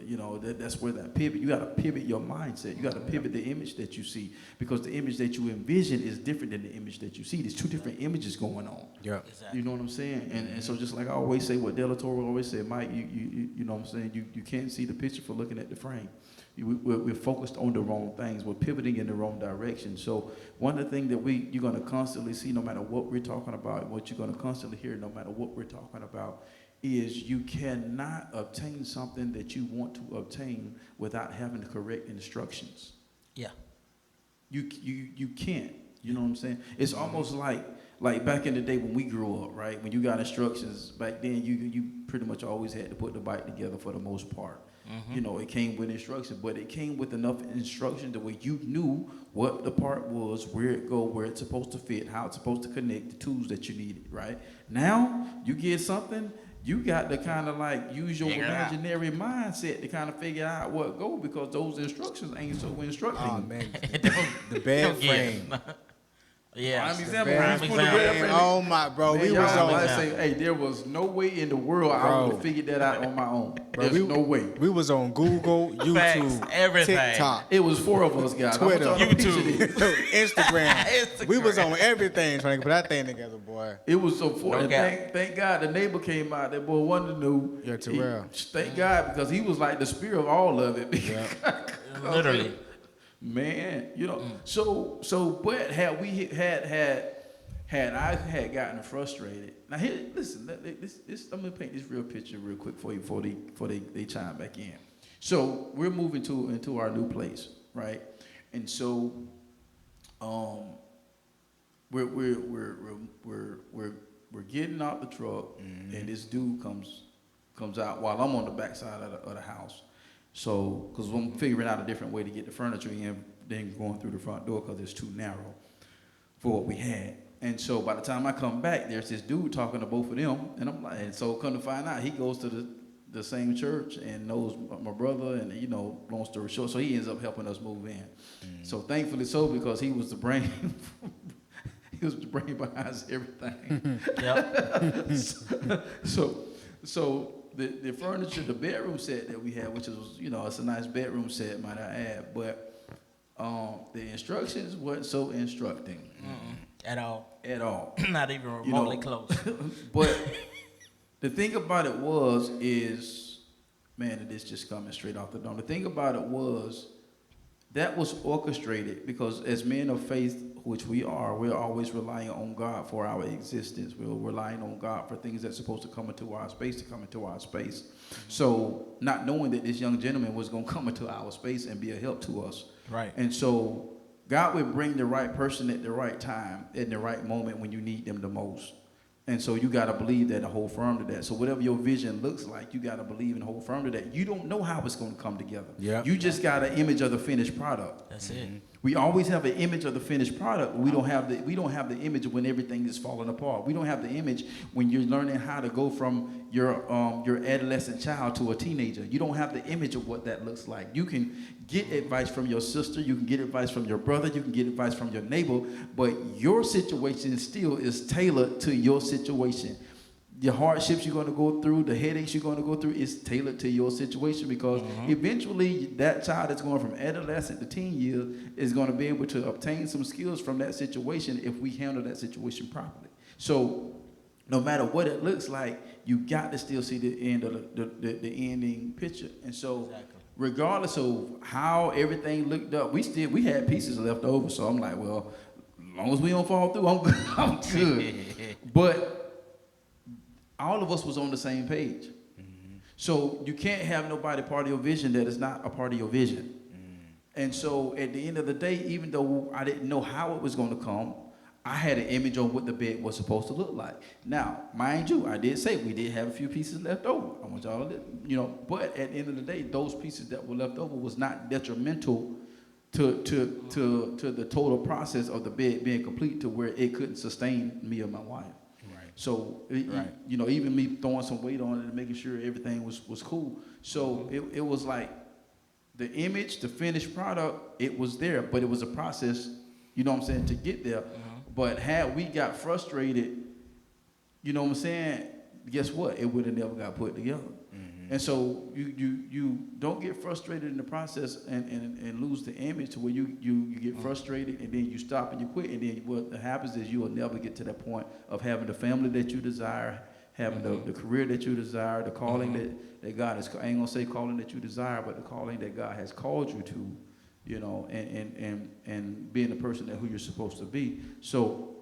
That's where that pivot. You got to pivot your mindset. You got to pivot the image that you see, because the image that you envision is different than the image that you see. There's two different images going on. Yeah. Exactly. You know what I'm saying? And so just like I always say, what Della Torre always said, Mike, you know what I'm saying? You can't see the picture for looking at the frame. We're focused on the wrong things. We're pivoting in the wrong direction. So one of the things that you're going to constantly see, no matter what we're talking about, what you're going to constantly hear, no matter what we're talking about, is you cannot obtain something that you want to obtain without having the correct instructions. Yeah. You can't. You know what I'm saying? It's almost like back in the day when we grew up, right? When you got instructions, back then you pretty much always had to put the bike together for the most part. It came with instruction, but it came with enough instruction the way you knew what the part was, where it go, where it's supposed to fit, how it's supposed to connect, the tools that you needed, right? Now, you get something, you got to kind of like use your imaginary mindset to kind of figure out what go, because those instructions ain't so instructing. Oh, man. The bed frame. Yeah. Prime example. Oh my, bro, Man, we was on. Hey, there was no way in the world I would have figured that out on my own. Bro, There's no way. We was on Google, YouTube, everything. TikTok, It was 4 of us, guys. Twitter, YouTube, Instagram. We was on everything trying to put that thing together, boy. It was so far. No Thank God the neighbor came out. That Boy Wonda knew. Yeah, Terrell. Thank God, because he was like the spear of all of it. Yeah. Literally. Man, so but had I had gotten frustrated. Now here, listen, I'm gonna paint this real picture real quick for you before they chime back in. So we're moving into our new place, right? And so we're getting out the truck, and this dude comes out while I'm on the backside of the house. So, because I'm figuring out a different way to get the furniture in than going through the front door, because it's too narrow for what we had. And so by the time I come back, there's this dude talking to both of them, and I'm like, and so come to find out, he goes to the same church and knows my brother, and long story short, so he ends up helping us move in. So thankfully so, because he was the brain. He was the brain behind everything. Yep. So the furniture, the bedroom set that we had, which was, it's a nice bedroom set, might I add, but the instructions weren't so instructing. At all. At all. Not even remotely close. But the thing about it is, man, it is just coming straight off the dome. The thing about it was, that was orchestrated because as men of faith, which we are, we're always relying on God for our existence. We're relying on God for things that's supposed to come into our space to come into our space. So not knowing that this young gentleman was going to come into our space and be a help to us. Right. And so God would bring the right person at the right time, in the right moment when you need them the most. And so you got to believe that and hold firm to that. So whatever your vision looks like, you got to believe and hold firm to that. You don't know how it's going to come together. Yeah. You just got an image of the finished product. That's it. We always have an image of the finished product. We don't have the image when everything is falling apart. We don't have the image when you're learning how to go from your adolescent child to a teenager. You don't have the image of what that looks like. You can get advice from your sister, you can get advice from your brother, you can get advice from your neighbor, but your situation still is tailored to your situation. The hardships you're going to go through, the headaches you're going to go through is tailored to your situation, because eventually that child that's going from adolescent to teen years is going to be able to obtain some skills from that situation if we handle that situation properly. So no matter what it looks like, you got to still see the end of the ending picture. And so regardless of how everything looked up, we had pieces left over. So I'm like, well, as long as we don't fall through, I'm good. I'm good. But all of us was on the same page. So you can't have nobody part of your vision that is not a part of your vision. And so at the end of the day, even though I didn't know how it was going to come, I had an image on what the bed was supposed to look like. Now, mind you, I did say we did have a few pieces left over. I want y'all to, but at the end of the day, those pieces that were left over was not detrimental to the total process of the bed being complete to where it couldn't sustain me or my wife. So, even me throwing some weight on it and making sure everything was cool. So it was like the image, the finished product, it was there, but it was a process, to get there. But had we got frustrated, guess what? It would have never got put together. And so you don't get frustrated in the process and lose the image to where you get frustrated and then you stop and you quit, and then what happens is you will never get to that point of having the family that you desire, having the career that you desire, the calling that God is, I ain't gonna say calling that you desire, but the calling that God has called you to, and being the person that who you're supposed to be. So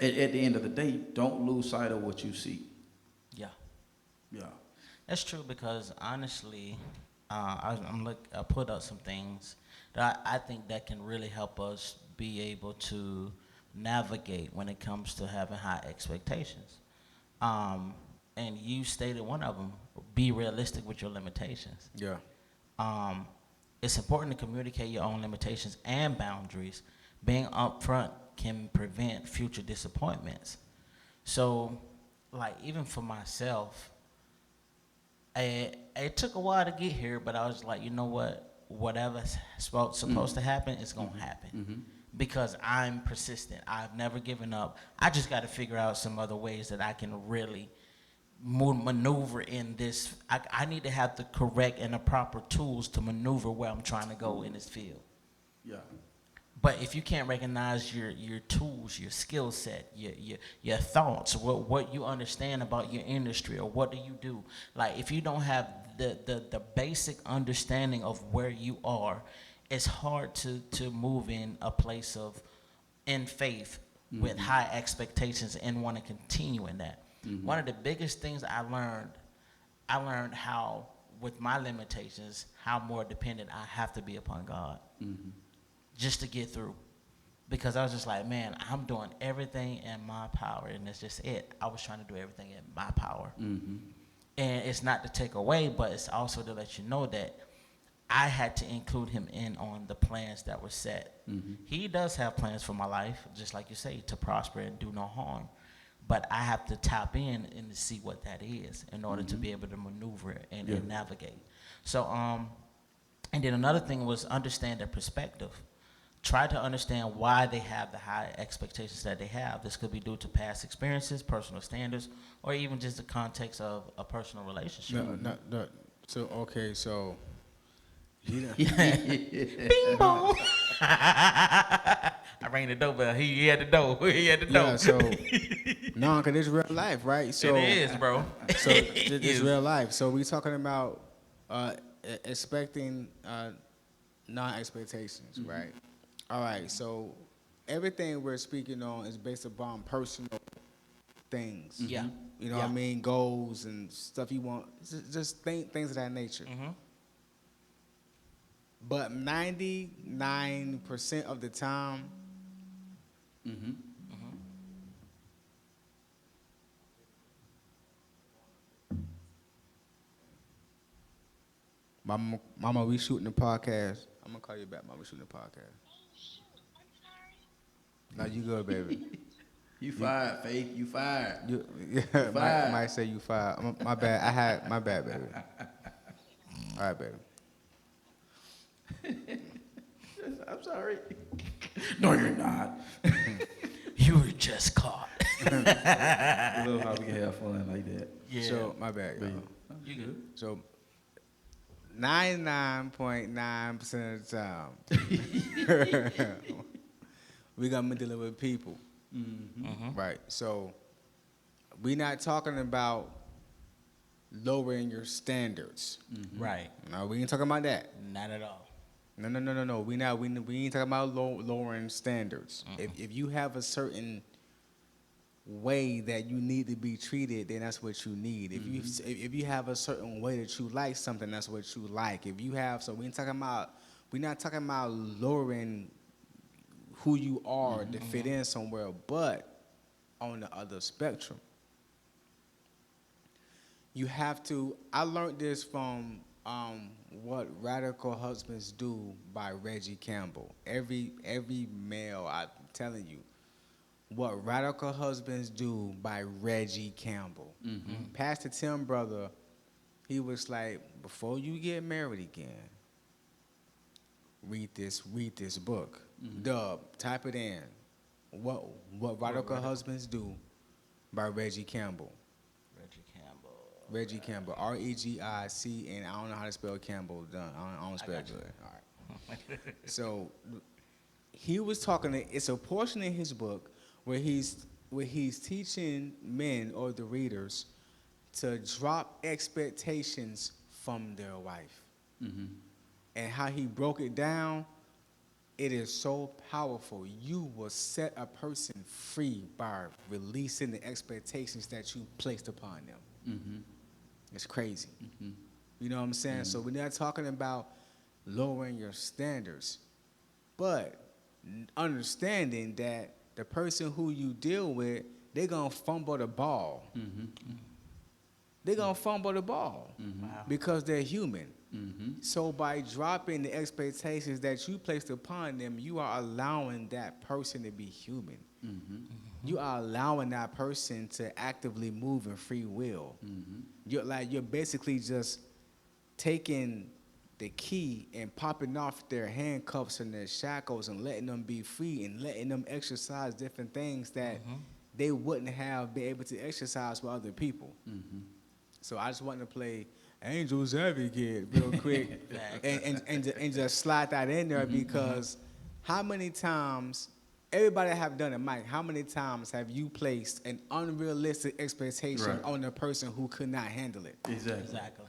at the end of the day, don't lose sight of what you see. Yeah. That's true, because honestly, I put up some things that I think that can really help us be able to navigate when it comes to having high expectations. And you stated one of them: be realistic with your limitations. Yeah. It's important to communicate your own limitations and boundaries. Being upfront can prevent future disappointments. So, even for myself, it took a while to get here, but I was like, you know what? Whatever's supposed to happen, it's going to happen. Because I'm persistent. I've never given up. I just got to figure out some other ways that I can really maneuver in this. I need to have the correct and the proper tools to maneuver where I'm trying to go in this field. Yeah. But if you can't recognize your tools, your skill set, your thoughts, what you understand about your industry, or what do you do, if you don't have the basic understanding of where you are, it's hard to move in a place of in faith with high expectations and want to continue in that. One of the biggest things I learned how, with my limitations, how more dependent I have to be upon God. Just to get through, because I was just like, man, I'm doing everything in my power, and that's just it. I was trying to do everything in my power, and it's not to take away, but it's also to let you know that I had to include him in on the plans that were set. He does have plans for my life, just like you say, to prosper and do no harm, but I have to tap in and to see what that is in order to be able to maneuver and navigate. So, and then another thing was understand their perspective. Try to understand why they have the high expectations that they have. This could be due to past experiences, personal standards, or even just the context of a personal relationship. So Bing bong. I rang the doorbell. He had the door. Yeah, so no, cause it's real life, right? So it is, bro. So it's real life. So we talking about expecting non-expectations, right? All right, so everything we're speaking on is based upon personal things. Yeah. You know what I mean? Goals and stuff you want, just things of that nature. But 99% of the time, Mama, we shooting the podcast. I'm gonna call you back, Mama. We shooting the podcast. No, you good, baby. You fired, Faith. You fired. Yeah, might say you fired. My bad. My bad, baby. All right, baby. I'm sorry. No, you're not. You were just caught. I love how we can have fun like that. Yeah. So my bad, y'all. You good. So 99.9% of the time, we gonna be dealing with people, right? So we not talking about lowering your standards. Right. No, we ain't talking about that. Not at all. No. We ain't talking about lowering standards. If you have a certain way that you need to be treated, then that's what you need. If you have a certain way that you like something, that's what you like. If you have, so we're not talking about lowering who you are to fit in somewhere, but on the other spectrum, you have to. I learned this from What Radical Husbands Do by Reggie Campbell. Every male, I'm telling you, What Radical Husbands Do by Reggie Campbell. Pastor Tim brother, he was like, before you get married again, read this book. Dub, type it in. What Radical Husbands Do by Reggie Campbell. Reggie Campbell, R-E-G-I-C, and I don't know how to spell Campbell. I don't spell it good. All right. So he was talking. It's a portion in his book where he's teaching men or the readers to drop expectations from their wife, and how he broke it down. It is so powerful. You will set a person free by releasing the expectations that you placed upon them. It's crazy. You know what I'm saying? So we're not talking about lowering your standards, but understanding that the person who you deal with, they're going to fumble the ball. They're going to fumble the ball because they're human. So by dropping the expectations that you placed upon them, you are allowing that person to be human. You are allowing that person to actively move in free will. You're basically just taking the key and popping off their handcuffs and their shackles and letting them be free and letting them exercise different things that they wouldn't have been able to exercise with other people. So I just wanted to play Angel's Advocate real quick and just slide that in there because how many times, everybody have done it, Mike, how many times have you placed an unrealistic expectation on a person who could not handle it? Exactly.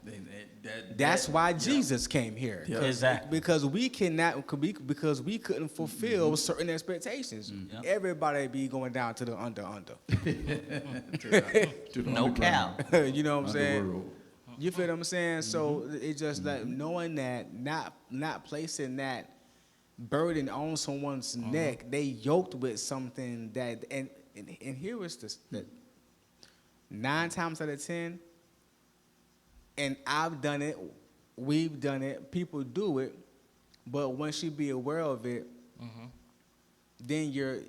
That's why Jesus came here. Exactly. Because we because we couldn't fulfill certain expectations. Everybody be going down to the under. No cap. You know what I'm saying? You feel what I'm saying? So it's just like knowing that, not placing that burden on someone's neck, they yoked with something that, and here is this, that 9 times out of 10, and I've done it, we've done it, people do it, but once you be aware of it, then you're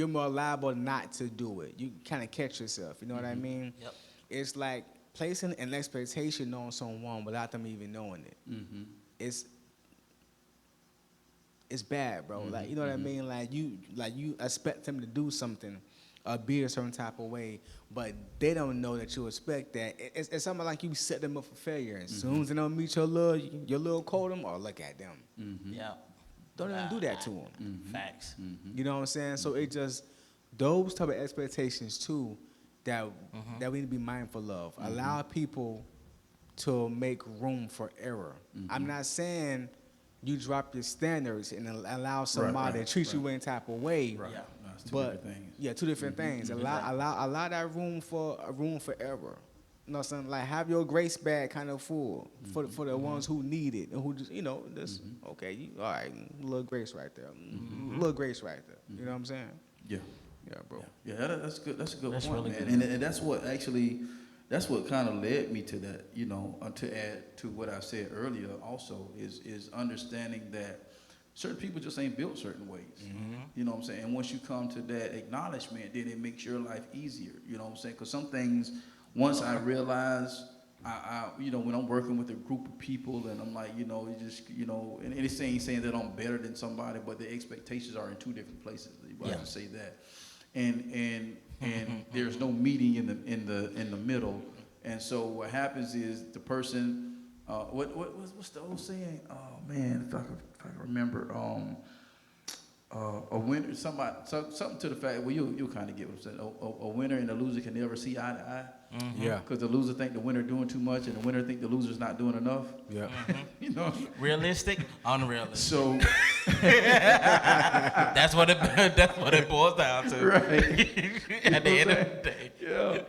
more liable not to do it. You kind of catch yourself, you know what I mean? Yep. It's like placing an expectation on someone without them even knowing it. It's bad, bro. Like, you know what I mean? Like you expect them to do something or be a certain type of way, but they don't know that you expect that. It's something like you set them up for failure. As soon as they don't meet your little quota, or look at them. Yeah. Don't even do that to them. Facts. You know what I'm saying? So it just, those type of expectations too, that we need to be mindful of. Allow people to make room for error. I'm not saying you drop your standards and allow somebody to treat you any type of way. Right. Yeah. No, it's two But different things. yeah, two different things. Allow that room for error. You know what I'm saying? Like, have your grace bag kind of full for the ones who need it and who just, you know, just okay, all right, a little grace right there, a little grace right there. You know what I'm saying? Yeah. Yeah, bro. Yeah, that's good. That's a good That's point, really man. good. And that's what kind of led me to that. To add to what I said earlier, also is understanding that certain people just ain't built certain ways. You know what I'm saying? And once you come to that acknowledgement, then it makes your life easier. You know what I'm saying? Because some things, once I realize, you know, when I'm working with a group of people and I'm like, you know, you just, you know, and it's saying that I'm better than somebody, but the expectations are in two different places. I have to say that. And there's no meeting in the middle. And so what happens is the person, what's the old saying? Oh man, if I can remember, a winner, something to the fact. Well, you'll kind of get what I'm saying. A winner and a loser can never see eye to eye. Yeah. Because the loser think the winner doing too much, and the winner think the loser's not doing enough. Yeah. You know. Realistic, unrealistic. So that's what it boils down to. Right. At the end of the day. Yeah.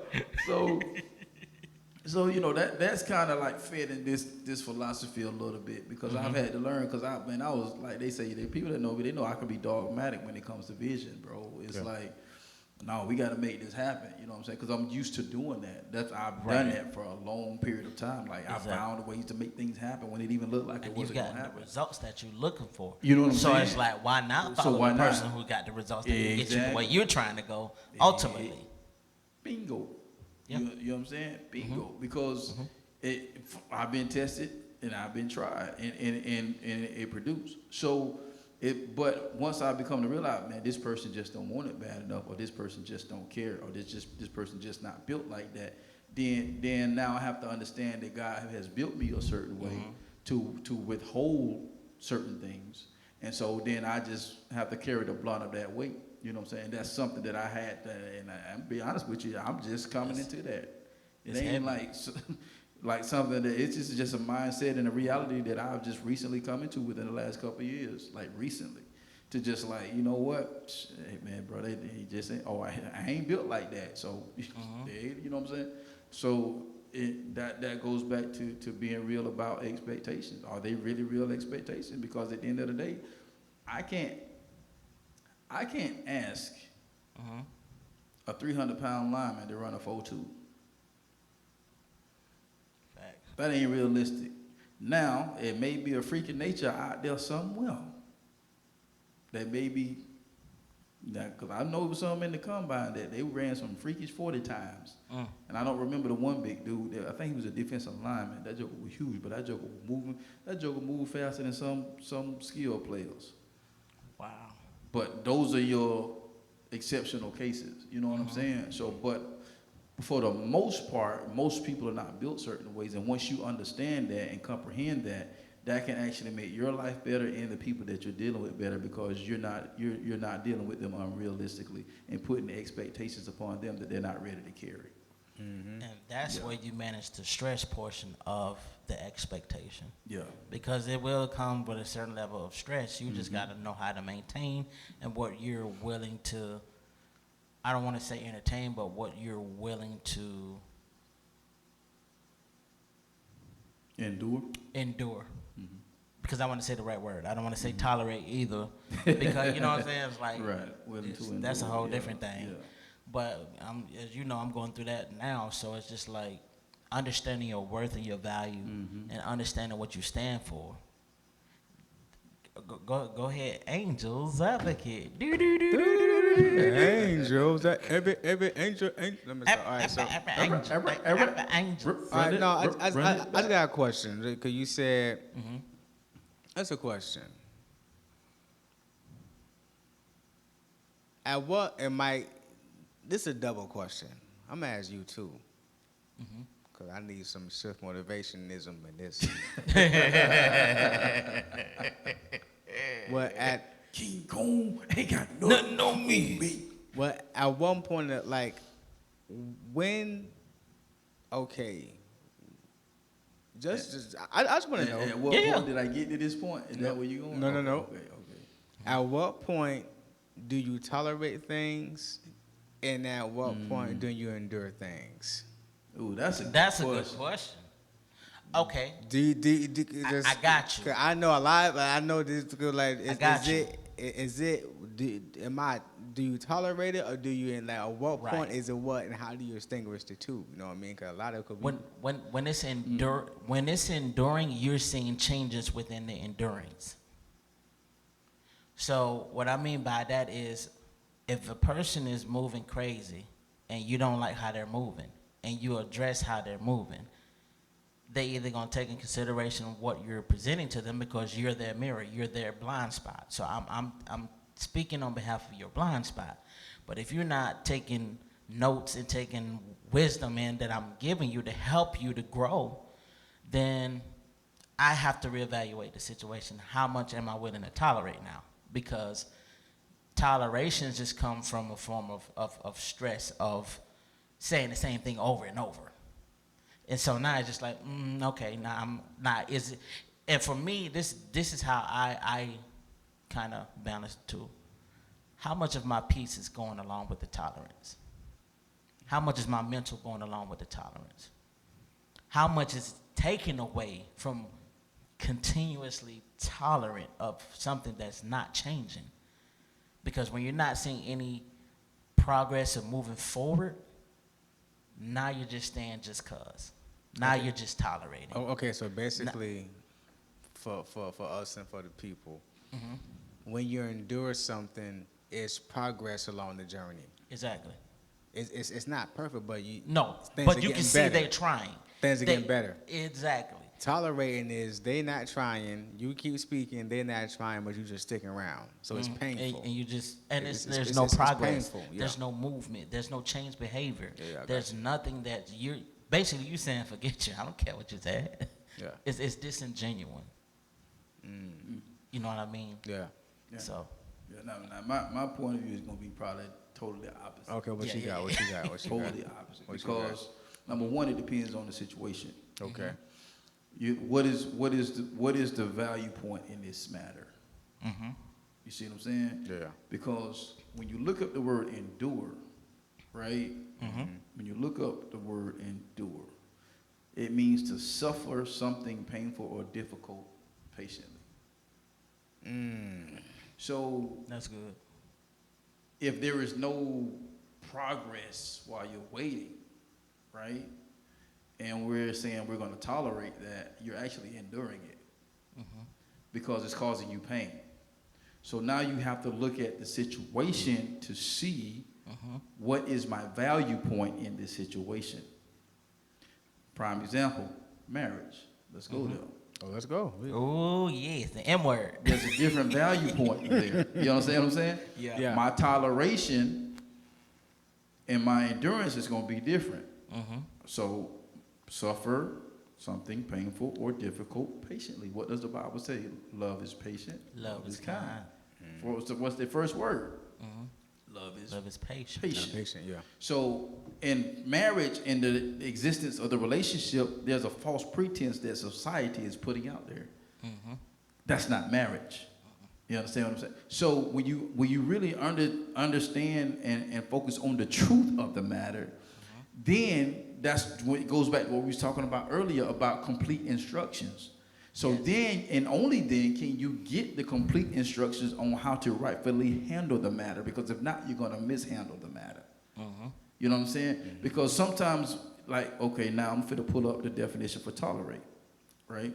So you know that's kind of like fed in this philosophy a little bit because I've had to learn because I was like they say the people that know me, they know I can be dogmatic when it comes to vision, bro. It's like, no, we got to make this happen. You know what I'm saying? Because I'm used to doing that. I've done that for a long period of time. Like I found ways to make things happen when it even looked like it wasn't going to happen. The results that you're looking for. You know what I'm saying? So it's like, why not follow the person who got the results that can get you the way you're trying to go ultimately? Bingo. Yeah. You know what I'm saying? Bingo. Because I've been tested and I've been tried and it produced. So but once I become to realize, man, this person just don't want it bad enough, or this person just don't care, or this person just not built like that, then now I have to understand that God has built me a certain way to withhold certain things. And so then I just have to carry the blunt of that weight. You know what I'm saying? That's something that I had to, and I'm be honest with you, I'm just coming into that. It ain't like something that it's just a mindset and a reality that I've just recently come into within the last couple of years, like recently, to just like, you know what, hey man, bro, they just ain't, I ain't built like that. So, you know what I'm saying? So that goes back to being real about expectations. Are they really real expectations? Because at the end of the day, I can't ask a 300-pound lineman to run a 4.2. That ain't realistic. Now, it may be a freak of nature out there somewhere. That may be, because I know some in the combine that they ran some freakish 40 times. And I don't remember the one big dude. I think he was a defensive lineman. That joker was huge, but that joker was moving. That joker moved faster than some skill players. Wow. But those are your exceptional cases. You know what I'm saying? So, but for the most part, most people are not built certain ways. And once you understand that and comprehend that, that can actually make your life better and the people that you're dealing with better, because you're not dealing with them unrealistically and putting the expectations upon them that they're not ready to carry. And that's where you manage the stress portion of the expectation. Yeah. Because it will come with a certain level of stress. You just got to know how to maintain and what you're willing to, I don't want to say entertain, but what you're willing to endure. Because I want to say the right word. I don't want to say tolerate either. Because, you know what I'm saying? It's like, that's a whole different thing. Yeah. But as you know, I'm going through that now. So it's just like understanding your worth and your value and understanding what you stand for. Go ahead, Angels Advocate. Angels, every angel. Let me start. All right, so every angel. All right, no, I just got a question because you said that's a question. At what am I? This is a double question. I'm gonna ask you too, because I need some shift motivationism in this. What at King Kong ain't got nothing on me. What at one point, like when? Okay. Just I just want to know. At what point did I get to this point? Is that where you going? No. Okay. At what point do you tolerate things, and at what point do you endure things? Ooh, that's a good question. Okay. I got you. I know a lot, but I know this because like do you tolerate it, or do you, and like at what point is it what, and how do you distinguish the two? You know what I mean? Because a lot of could be when it's when it's enduring, you're seeing changes within the endurance. So what I mean by that is, if a person is moving crazy and you don't like how they're moving, and you address how they're moving, they either gonna take in consideration what you're presenting to them because you're their mirror, you're their blind spot. So I'm speaking on behalf of your blind spot. But if you're not taking notes and taking wisdom in that I'm giving you to help you to grow, then I have to reevaluate the situation. How much am I willing to tolerate now? Because tolerations just come from a form of stress of saying the same thing over and over. And so now it's just like, okay, now I'm not, is it, and for me, this is how I kind of balance the two. How much of my peace is going along with the tolerance? How much is my mental going along with the tolerance? How much is taken away from continuously tolerant of something that's not changing? Because when you're not seeing any progress or moving forward, now you're just staying just cause. Now you're just tolerating. Oh, okay, so basically, for us and for the people, when you endure something, it's progress along the journey. Exactly. It's not perfect, but you but you can see better. they're trying. Things are getting better. Exactly. Tolerating is they not trying. You keep speaking, they're not trying, but you just sticking around. So it's painful. And you just there's it's no progress. painful, yeah. There's no movement. There's no change behavior. Yeah, there's nothing that you're basically you saying forget you. I don't care what you said. Yeah. It's disingenuous. You know what I mean? Yeah. So. Yeah, now my point of view is gonna be probably totally opposite. Okay, what you got? Totally opposite. Because number one, it depends on the situation. Okay. What is the value point in this matter? You see what I'm saying? Yeah. Because when you look up the word endure, right? When you look up the word endure, it means to suffer something painful or difficult patiently. So That's good. if there is no progress while you're waiting, right? And we're saying we're going to tolerate that, you're actually enduring it because it's causing you pain. So now you have to look at the situation to see what is my value point in this situation. Prime example, marriage. Let's go there. Oh, let's go. Oh yes, the M word. There's a different value point there. You understand what I'm saying? Yeah. My toleration and my endurance is going to be different. So suffer something painful or difficult patiently. What does the Bible say? Love is patient. Love is kind. What's the first word? Love is patient. Patient, yeah. So in marriage, in the existence of the relationship, there's a false pretense that society is putting out there. That's not marriage. You understand what I'm saying? So when you really understand and focus on the truth of the matter, then that's when it goes back to what we was talking about earlier about complete instructions. So then and only then can you get the complete instructions on how to rightfully handle the matter, because if not, you're going to mishandle the matter. You know what I'm saying? Because sometimes, like, okay, now I'm finna pull up the definition for tolerate, right?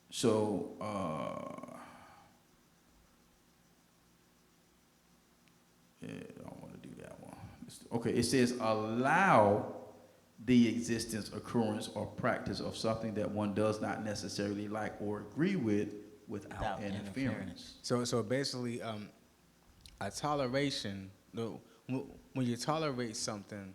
So, yeah, I don't want to do that one. Okay, it says allow the existence, occurrence, or practice of something that one does not necessarily like or agree with without interference. So basically, a toleration. When you tolerate something,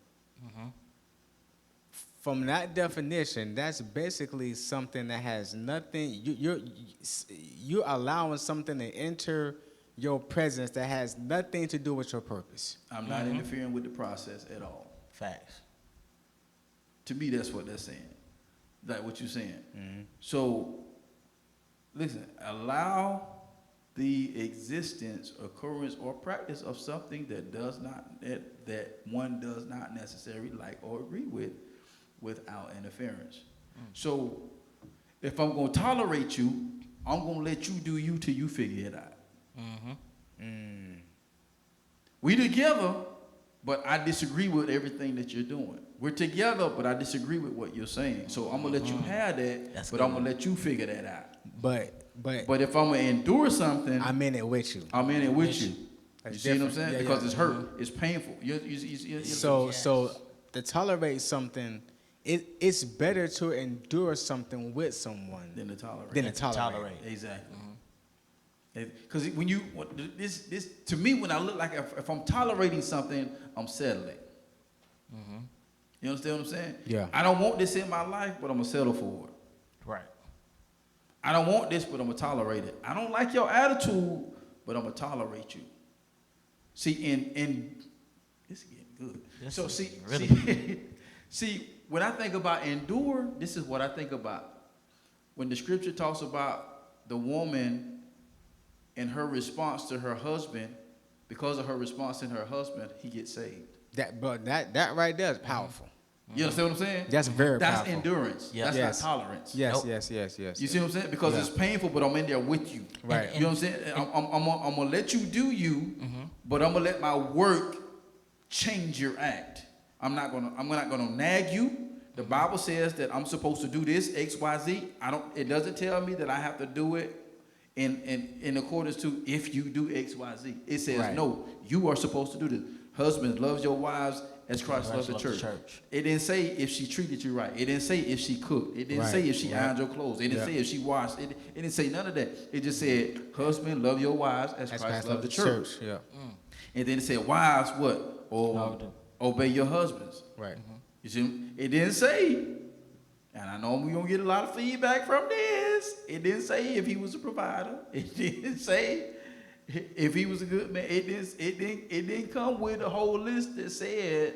from that definition, that's basically something that has nothing. You're allowing something to enter your presence that has nothing to do with your purpose. I'm not interfering with the process at all. Facts. To me, that's what they're saying. Like what you're saying. So, listen, allow the existence, occurrence, or practice of something that that one does not necessarily like or agree with without interference. So, if I'm going to tolerate you, I'm going to let you do you till you figure it out. We together, but I disagree with everything that you're doing. We're together, but I disagree with what you're saying. So I'm going to let you have that, but I'm going to let you figure that out. But But if I'm gonna endure something, I'm in it with you. I'm in it with you. That's You see what I'm different. saying? Yeah, Because yeah. it's hurt, it's painful. So to tolerate something, it's better to endure something with someone Than to tolerate. Than to tolerate. Exactly. Because when you this to me, when I look like if I'm tolerating something, I'm settling. You understand what I'm saying? Yeah. I don't want this in my life, but I'm gonna settle for it. Right. I don't want this, but I'm gonna tolerate it. I don't like your attitude, but I'm gonna tolerate you. See, in this is getting good. This So is see, really see, when I think about endure, this is what I think about. When the scripture talks about the woman and her response to her husband, because of her response to her husband, he gets saved. That right there is powerful. You understand what I'm saying? That's very That's powerful. endurance. Yeah. That's Yes. not tolerance. Yes, Nope. yes. You see what I'm saying? Because it's painful, but I'm in there with you. Right. You know what I'm saying? I'm gonna let you do you, but I'm gonna let my work change your act. I'm not gonna nag you. The Bible says that I'm supposed to do this X, Y, Z. It doesn't tell me that I have to do it in accordance to if you do X, Y, Z. It says Right. no, you are supposed to do this. Husbands, love your wives as Christ loved the church. It didn't say if she treated you right. It didn't say if she cooked. It didn't say if she ironed your clothes. It didn't say if she washed. It didn't say none of that. It just said, husband, love your wives as Christ loved the church. Yeah. And then it said, wives, what? Obey your husbands. Right. You see, it didn't say, and I know we're going to get a lot of feedback from this. It didn't say if he was a provider. It didn't say if he was a good man. It didn't come with a whole list that said,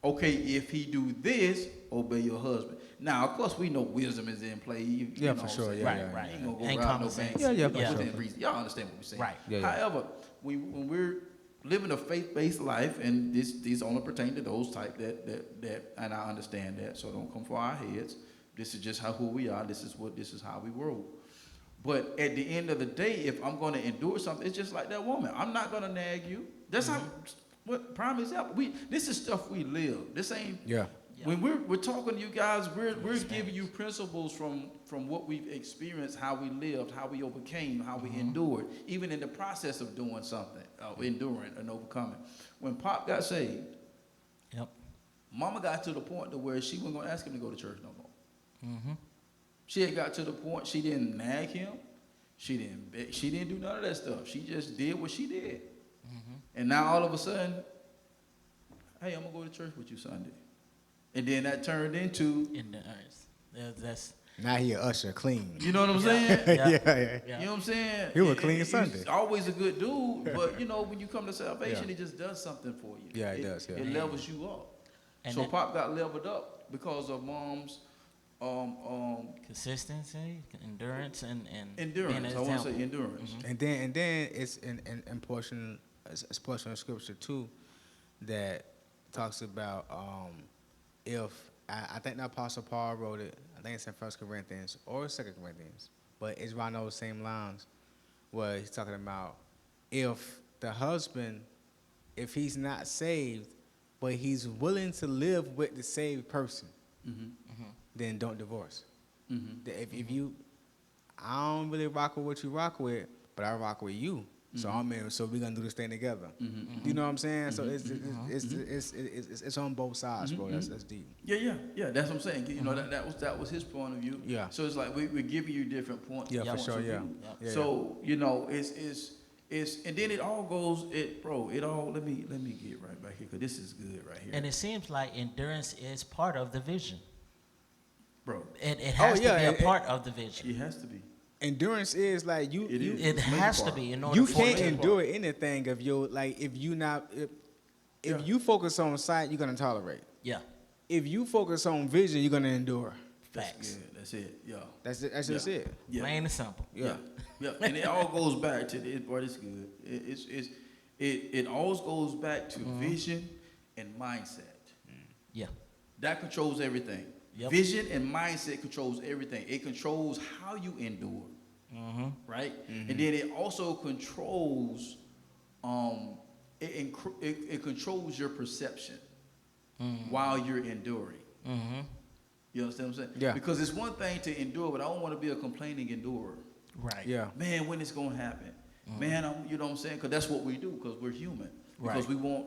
okay, if he do this, obey your husband. Now, of course, we know wisdom is in play. You Yeah, know for sure. what I'm Yeah, saying? Right. Ain't gonna go Ain't rob common no bank. sense. Yeah, for Yeah. sure. Within reason. Y'all understand what we're saying. Right. Yeah, yeah. However, when we're living a faith-based life, and these only pertain to those type that, and I understand that, so don't come for our heads. This is just who we are. This is how we roll. But at the end of the day, if I'm going to endure something, it's just like that woman. I'm not going to nag you. That's how. What prime example? This is stuff we live. This ain't. Yeah. When we're talking to you guys, we're giving you principles from what we've experienced, how we lived, how we overcame, how we endured, even in the process of doing something, enduring and overcoming. When Pop got saved, Yep. Mama got to the point to where she wasn't gonna ask him to go to church no more. She had got to the point she didn't nag him, she didn't do none of that stuff. She just did what she did, and now all of a sudden, hey, I'm gonna go to church with you Sunday. And then that turned into In the earth. That's Now he a usher clean. you know what I'm saying? Yeah. You know what I'm saying? He was clean Sunday. He's always a good dude, but you know, when you come to salvation, it just does something for you. Yeah, it does, yeah. It levels you up. And So that- Pop got leveled up because of Mom's consistency, endurance, and being an endurance. I want to example. say endurance. And then it's in portion of scripture too that talks about if I think the Apostle Paul wrote it. I think it's in 1 Corinthians or 2 Corinthians, but it's around those same lines where he's talking about if the husband, if he's not saved, but he's willing to live with the saved person, then don't divorce. That if you, I don't really rock with what you rock with, but I rock with you. So so we're gonna do this thing together. You know what I'm saying? So it's on both sides, bro. That's deep. Yeah. That's what I'm saying. You know, that was his point of view. Yeah. So it's like we're giving you different points. Yeah, for points sure. of Yeah. view. Yeah. So you know, it's and then it all goes. It all. Let me get right back here because this is good right here. And it seems like endurance is part of the vision. Bro, It has to be a it- part of the vision. it has to be. Endurance is like you. It is. It It's has to part. be in order You for can't it to endure anything if you if you focus on sight, you're gonna tolerate. Yeah, If you focus on vision, you're gonna endure. facts. Yeah, that's it. Yeah. That's it. That's just Yeah. it. Yeah. Plain and simple. Yeah. And it all goes back to the part. It's good. It always goes back to vision and mindset. Yeah. That controls everything. Yep. Vision and mindset controls everything. It controls how you endure, right? And then it also controls, it controls your perception while you're enduring. You understand what I'm saying? Yeah. Because it's one thing to endure, but I don't want to be a complaining endurer. Right. Yeah. Man, when it's gonna happen? Man, you know what I'm saying? Because that's what we do. Because we're human. Because we want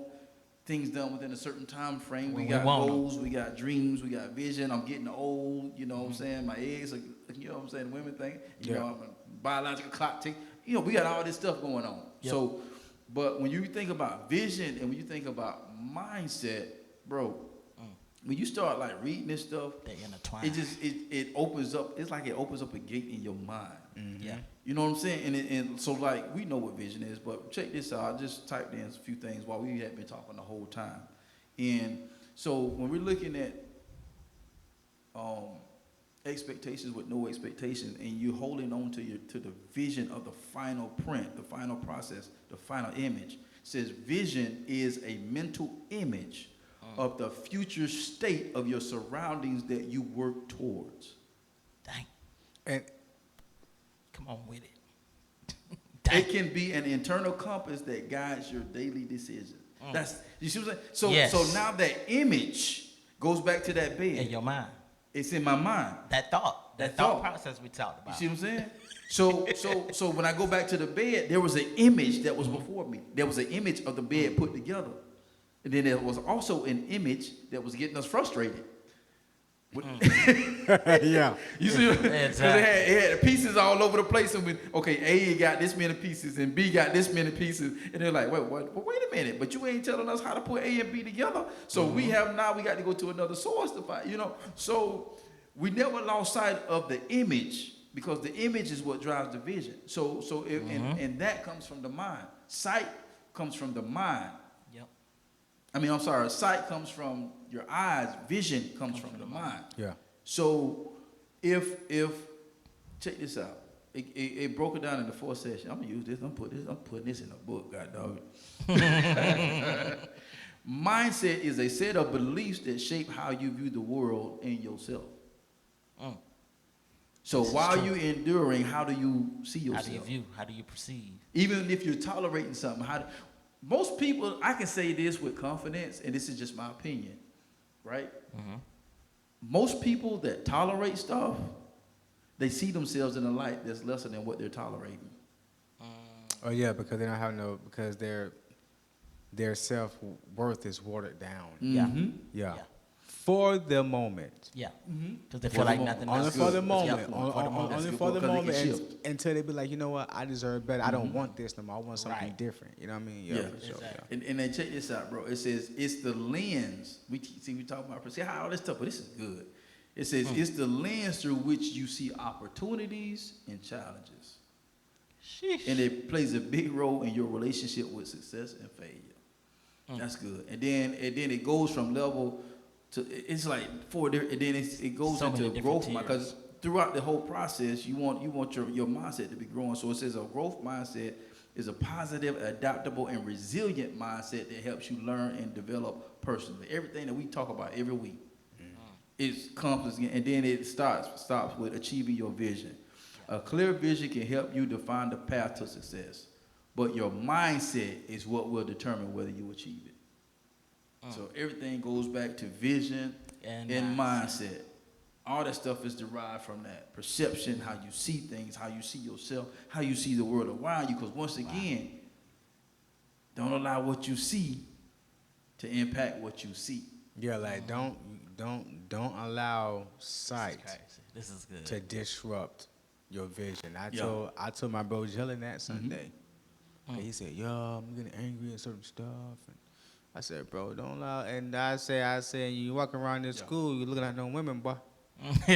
things done within a certain time frame. We got goals. We got dreams. We got vision. I'm getting old. You know what I'm saying? My eggs are, you know what I'm saying? The women thing. You know, I'm a biological clock tick. You know, we got all this stuff going on. Yep. So, but when you think about vision and when you think about mindset, bro, when you start like reading this stuff, they intertwine. it opens up. It's like it opens up a gate in your mind. Yeah. You know what I'm saying? And so like we know what vision is, but check this out. I just typed in a few things while we had been talking the whole time. And so when we're looking at expectations with no expectations, and you're holding on to the vision of the final print, the final process, the final image, says vision is a mental image of the future state of your surroundings that you work towards. Dang. And come on with it. It can be an internal compass that guides your daily decisions. That's, you see what I'm saying? Yes. So now that image goes back to that bed. In your mind. It's in my mind. That thought. That thought process we talked about. You see what I'm saying? So when I go back to the bed, there was an image that was before me. There was an image of the bed put together. And then there was also an image that was getting us frustrated. yeah. You see, because Exactly. it had pieces all over the place, and A got this many pieces, and B got this many pieces, and they're like, wait a minute, but you ain't telling us how to put A and B together. So we got to go to another source to find, you know. So we never lost sight of the image, because the image is what drives the vision. And that comes from the mind. Sight comes from the mind. Sight comes from your eyes. Vision comes from the mind. Yeah. So if check this out. It broke it down into 4 sessions. I'm gonna use this. I'm putting this in a book, god dog. Mindset is a set of beliefs that shape how you view the world and yourself. So while you're enduring, how do you see yourself? How do you view? How do you perceive? Even if you're tolerating something, most people, I can say this with confidence, and this is just my opinion, right? Most people that tolerate stuff, they see themselves in a light that's lesser than what they're tolerating. Oh yeah, because they don't have because their self-worth is watered down. Yeah. For the moment. Yeah. Because they feel like nothing else. Only for the moment. Yep. Only That's for good, the 'cause it can moment shift. until they be like, you know what, I deserve better. I don't want this no more. I want something different. You know what I mean? Yeah. For sure. Exactly. And then check this out, bro. It says it's the lens. We talk about see how all this stuff, but this is good. It says it's the lens through which you see opportunities and challenges. Sheesh. And it plays a big role in your relationship with success and failure. That's good. And then it goes from level to, it's like and then it goes So many into different growth tiers. because throughout the whole process you want your mindset to be growing. So it says a growth mindset is a positive, adaptable, and resilient mindset that helps you learn and develop personally. Everything that we talk about every week is accomplished, and then it stops with achieving your vision. A clear vision can help you define the path to success, but your mindset is what will determine whether you achieve it. So everything goes back to vision and mindset. All that stuff is derived from that perception, how you see things, how you see yourself, how you see the world around you. Because once again, don't allow what you see to impact what you see. Yeah, like don't allow sight This is good. to disrupt your vision. I told my bro Jillian that Sunday. And he said, "Yo, I'm getting angry at certain stuff." And I said, "Bro, don't allow." And I said, you walk around this school, you looking at no women, boy. This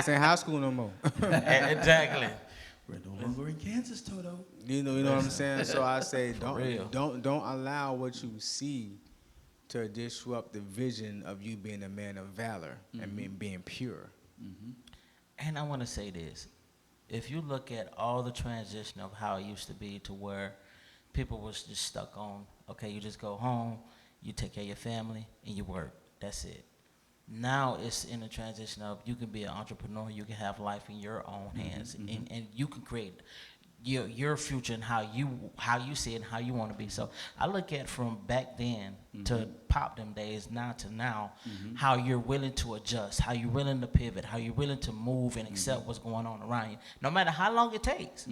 ain't high school no more. Exactly. We're no longer in Kansas, Toto. You know what I'm saying? So I say, real. don't allow what you see to disrupt the vision of you being a man of valor and being pure. And I want to say this. If you look at all the transition of how it used to be to where people was just stuck on, okay, you just go home, you take care of your family, and you work. That's it. Now it's in the transition of you can be an entrepreneur, you can have life in your own hands, and you can create. your future and how you see it and how you want to be. So I look at from back then to pop them days now to now, how you're willing to adjust, how you're willing to pivot, how you're willing to move and accept what's going on around you, no matter how long it takes.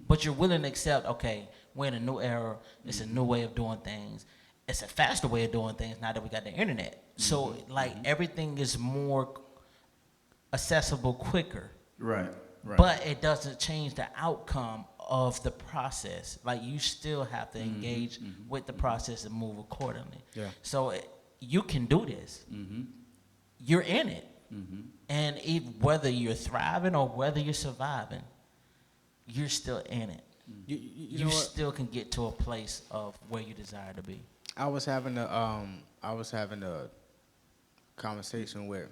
But you're willing to accept, okay, we're in a new era. It's a new way of doing things. It's a faster way of doing things now that we got the internet. So like everything is more accessible quicker. Right. But it doesn't change the outcome of the process. Like you still have to engage with the process and move accordingly. Yeah. So you can do this. You're in it. And whether you're thriving or whether you're surviving, you're still in it. You know what? still can get to a place of where you desire to be. I was having a conversation with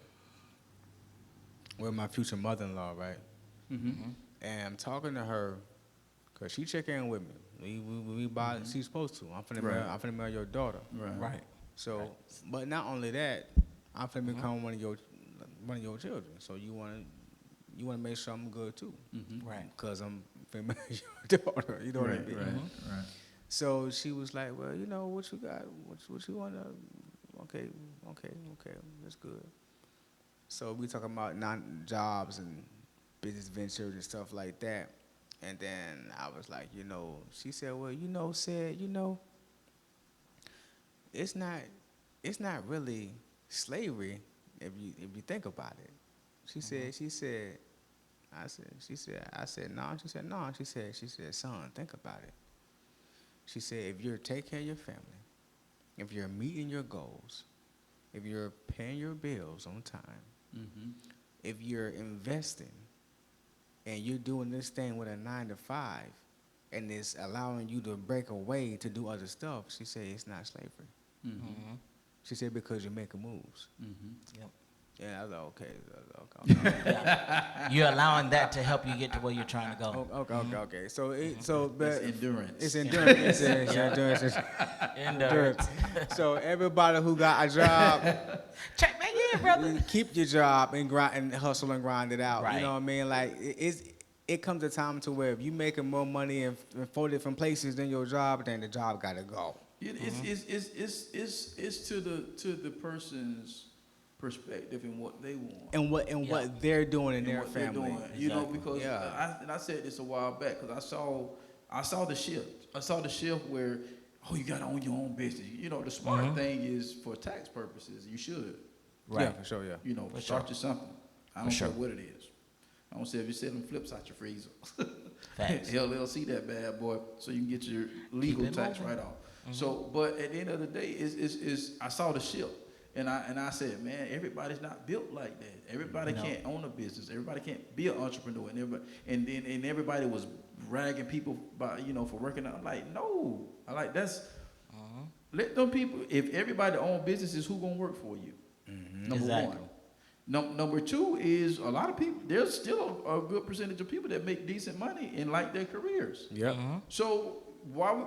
my future mother-in-law, right? And I'm talking to her because she check in with me. We buy. She's supposed to. I'm finna marry your daughter. Right. So, but not only that, I'm finna become one of your children. So you wanna make sure I'm good too. Right. Because I'm finna marry your daughter. You know what I mean? Right. So she was like, well, you know, what you got? What you want to, okay, that's good. So we talking about jobs and business ventures and stuff like that. And then I was like, you know, she said, well, it's not really slavery if you think about it. She said, no. She said, no. She said, son, think about it. She said, if you're taking care of your family, if you're meeting your goals, if you're paying your bills on time, if you're investing, and you're doing this thing with a 9-to-5, and it's allowing you to break away to do other stuff, she said it's not slavery. She said because you're making moves. Yep. Yeah, I was like, okay. You're allowing that to help you get to where you're trying to go. Okay. So it's endurance. It's endurance. It's endurance. So everybody who got a job, Check me in, brother. keep your job and grind and hustle and grind it out. Right. You know what I mean? Like it comes a time to where if you making more money in 4 different places than your job, then the job gotta go. It's to the person's perspective and what they want And what they're doing in their what they're family. doing. You know, because I said this a while back because I saw the shift. I saw the shift where you got to own your own business. You know, the smart thing is for tax purposes. You should. Right. Yeah, for sure. Yeah. You know, start you something. I don't care what it is. I don't say if you're selling flips out your freezer. Facts. Hell, they'll see that bad boy, so you can get your legal tax right off. So, but at the end of the day, I saw the shift. And I said, man, everybody's not built like that. Everybody can't own a business. Everybody can't be an entrepreneur. And everybody was ragging people for working out. I'm like, no. Let them people. If everybody own businesses, who gonna work for you? Number one. Number two is a lot of people. There's still a good percentage of people that make decent money and like their careers. Yeah. So why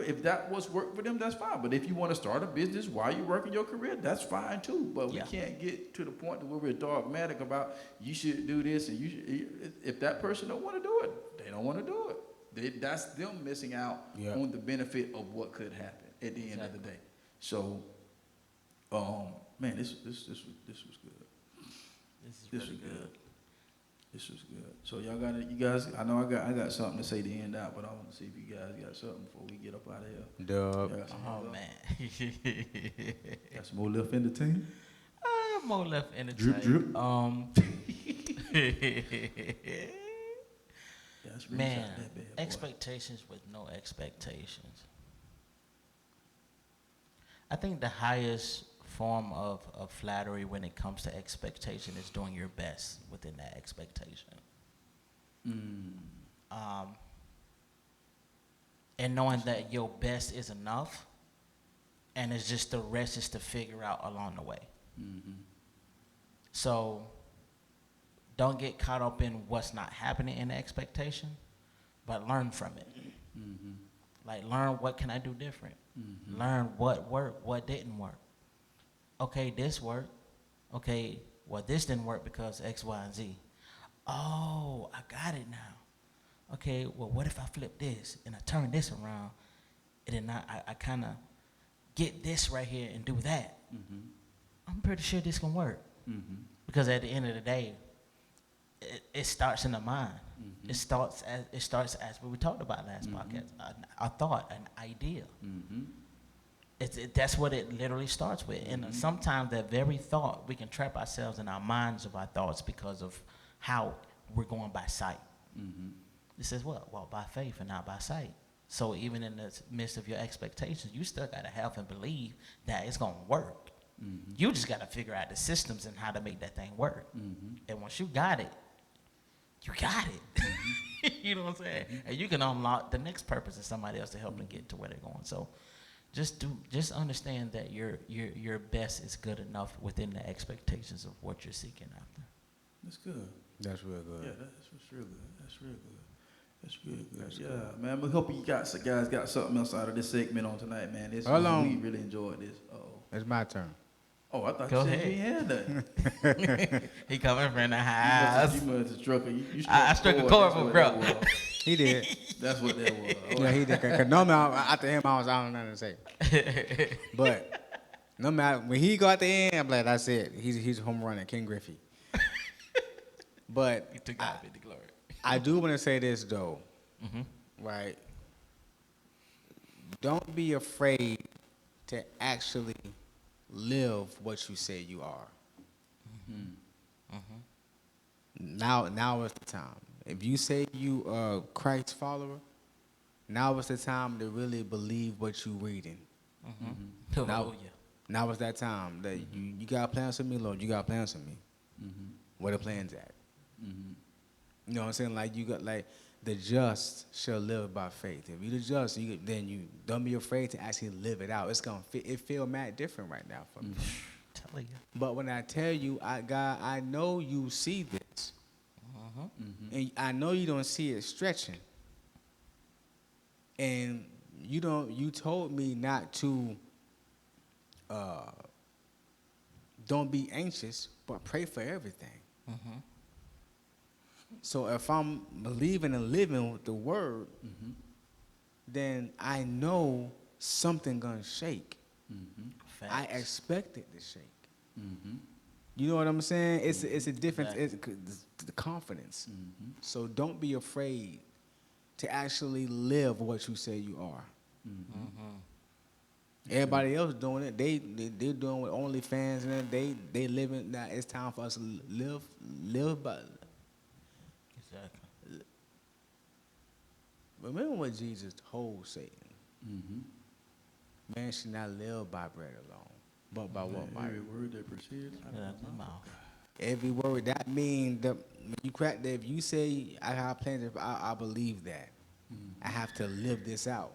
if that was work for them, that's fine. But if you want to start a business while you're working your career, that's fine too. But we can't get to the point where we're dogmatic about you should do this and you should. If that person don't want to do it, they don't want to do it. That's them missing out on the benefit of what could happen at the end of the day. So, man, this was good. This was good. This was good. So y'all got it. You guys, I know I got something to say to end out, but I want to see if you guys got something before we get up out of here. Dub. Oh man. Got some more left in the team? More left in the drip. Man, expectations with no expectations. I think the highest form of flattery when it comes to expectation is doing your best within that expectation. And knowing that your best is enough and it's just the rest is to figure out along the way. So don't get caught up in what's not happening in the expectation, but learn from it. Like learn what can I do different. Learn what worked, what didn't work. Okay, this worked. Okay, well, this didn't work because X, Y, and Z. Oh, I got it now. okay, well, what if I flip this and I turn this around, and then I kind of get this right here and do that? I'm pretty sure this can work. Because at the end of the day, it starts in the mind. It starts as what we talked about last podcast, a thought, an idea. That's what it literally starts with. And sometimes that very thought, we can trap ourselves in our minds of our thoughts because of how we're going by sight. It says what? Walk by faith and not by sight. So even in the midst of your expectations, you still got to have and believe that it's going to work. You just got to figure out the systems and how to make that thing work. And once you got it, you got it. You know what I'm saying? And you can unlock the next purpose of somebody else to help them get to where they're going. So just understand that your best is good enough within the expectations of what you're seeking after. That's good. That's real good. Yeah, that's real good. That's real good. That's real good. That's good. Man, we hope you guys got something else out of this segment on tonight, man. We really enjoyed this. It's my turn. Oh, I thought Go you said ahead. you had nothing. He coming from the house. You must have struck a I struck a chord for bro. He did. That's what that was. Yeah, he did. Cause normally after him, I don't know nothing to say. But no matter when he go at the end, I'm like, that's it. He's home running, King Griffey. But He took God be the glory. I do want to say this though, right? Don't be afraid to actually live what you say you are. Now is the time. If you say you a Christ follower, now is the time to really believe what you reading. Now is that time that you got plans for me, Lord. You got plans for me. Where the plans at? You know what I'm saying? Like you got like the just shall live by faith. If you the just, then you don't be afraid to actually live it out. It's gonna feel mad different right now for me. Telling you. But when I tell you, God, I know you see this, and I know you don't see it stretching. And you told me not to. Don't be anxious, but pray for everything. So if I'm believing and living with the word, then I know something gonna shake. I expect it to shake. You know what I'm saying? It's a difference. It's the confidence. So don't be afraid to actually live what you say you are. Everybody else doing it. They're doing with OnlyFans and they living. Now it's time for us to live by. Exactly. Remember what Jesus told Satan. Man should not live by bread alone, but by what? By every word that proceeds out of my mouth. Every word. That means that when you crack that, if you say I have plans, I believe that. I have to live this out.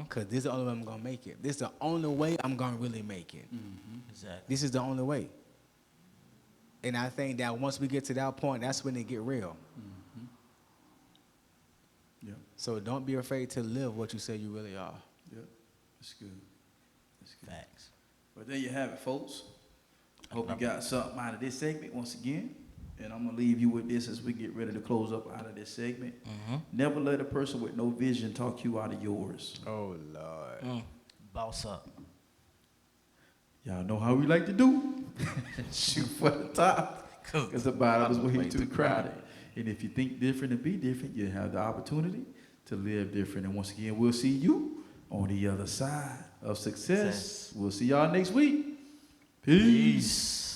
Because this is the only way I'm going to make it. This is the only way I'm going to really make it. Exactly. This is the only way. And I think that once we get to that point, that's when it get real. Yeah. So don't be afraid to live what you say you really are. Yeah. That's good. That's good. Facts. But there you have it, folks. Hope you got something out of this segment once again. And I'm going to leave you with this as we get ready to close up out of this segment. Never let a person with no vision talk you out of yours. Oh, Lord. Boss up. Y'all know how we like to do. Shoot for the top. Because the bottom is way too crowded. And if you think different and be different, you have the opportunity to live different. And once again, we'll see you on the other side of success. We'll see y'all next week. Peace.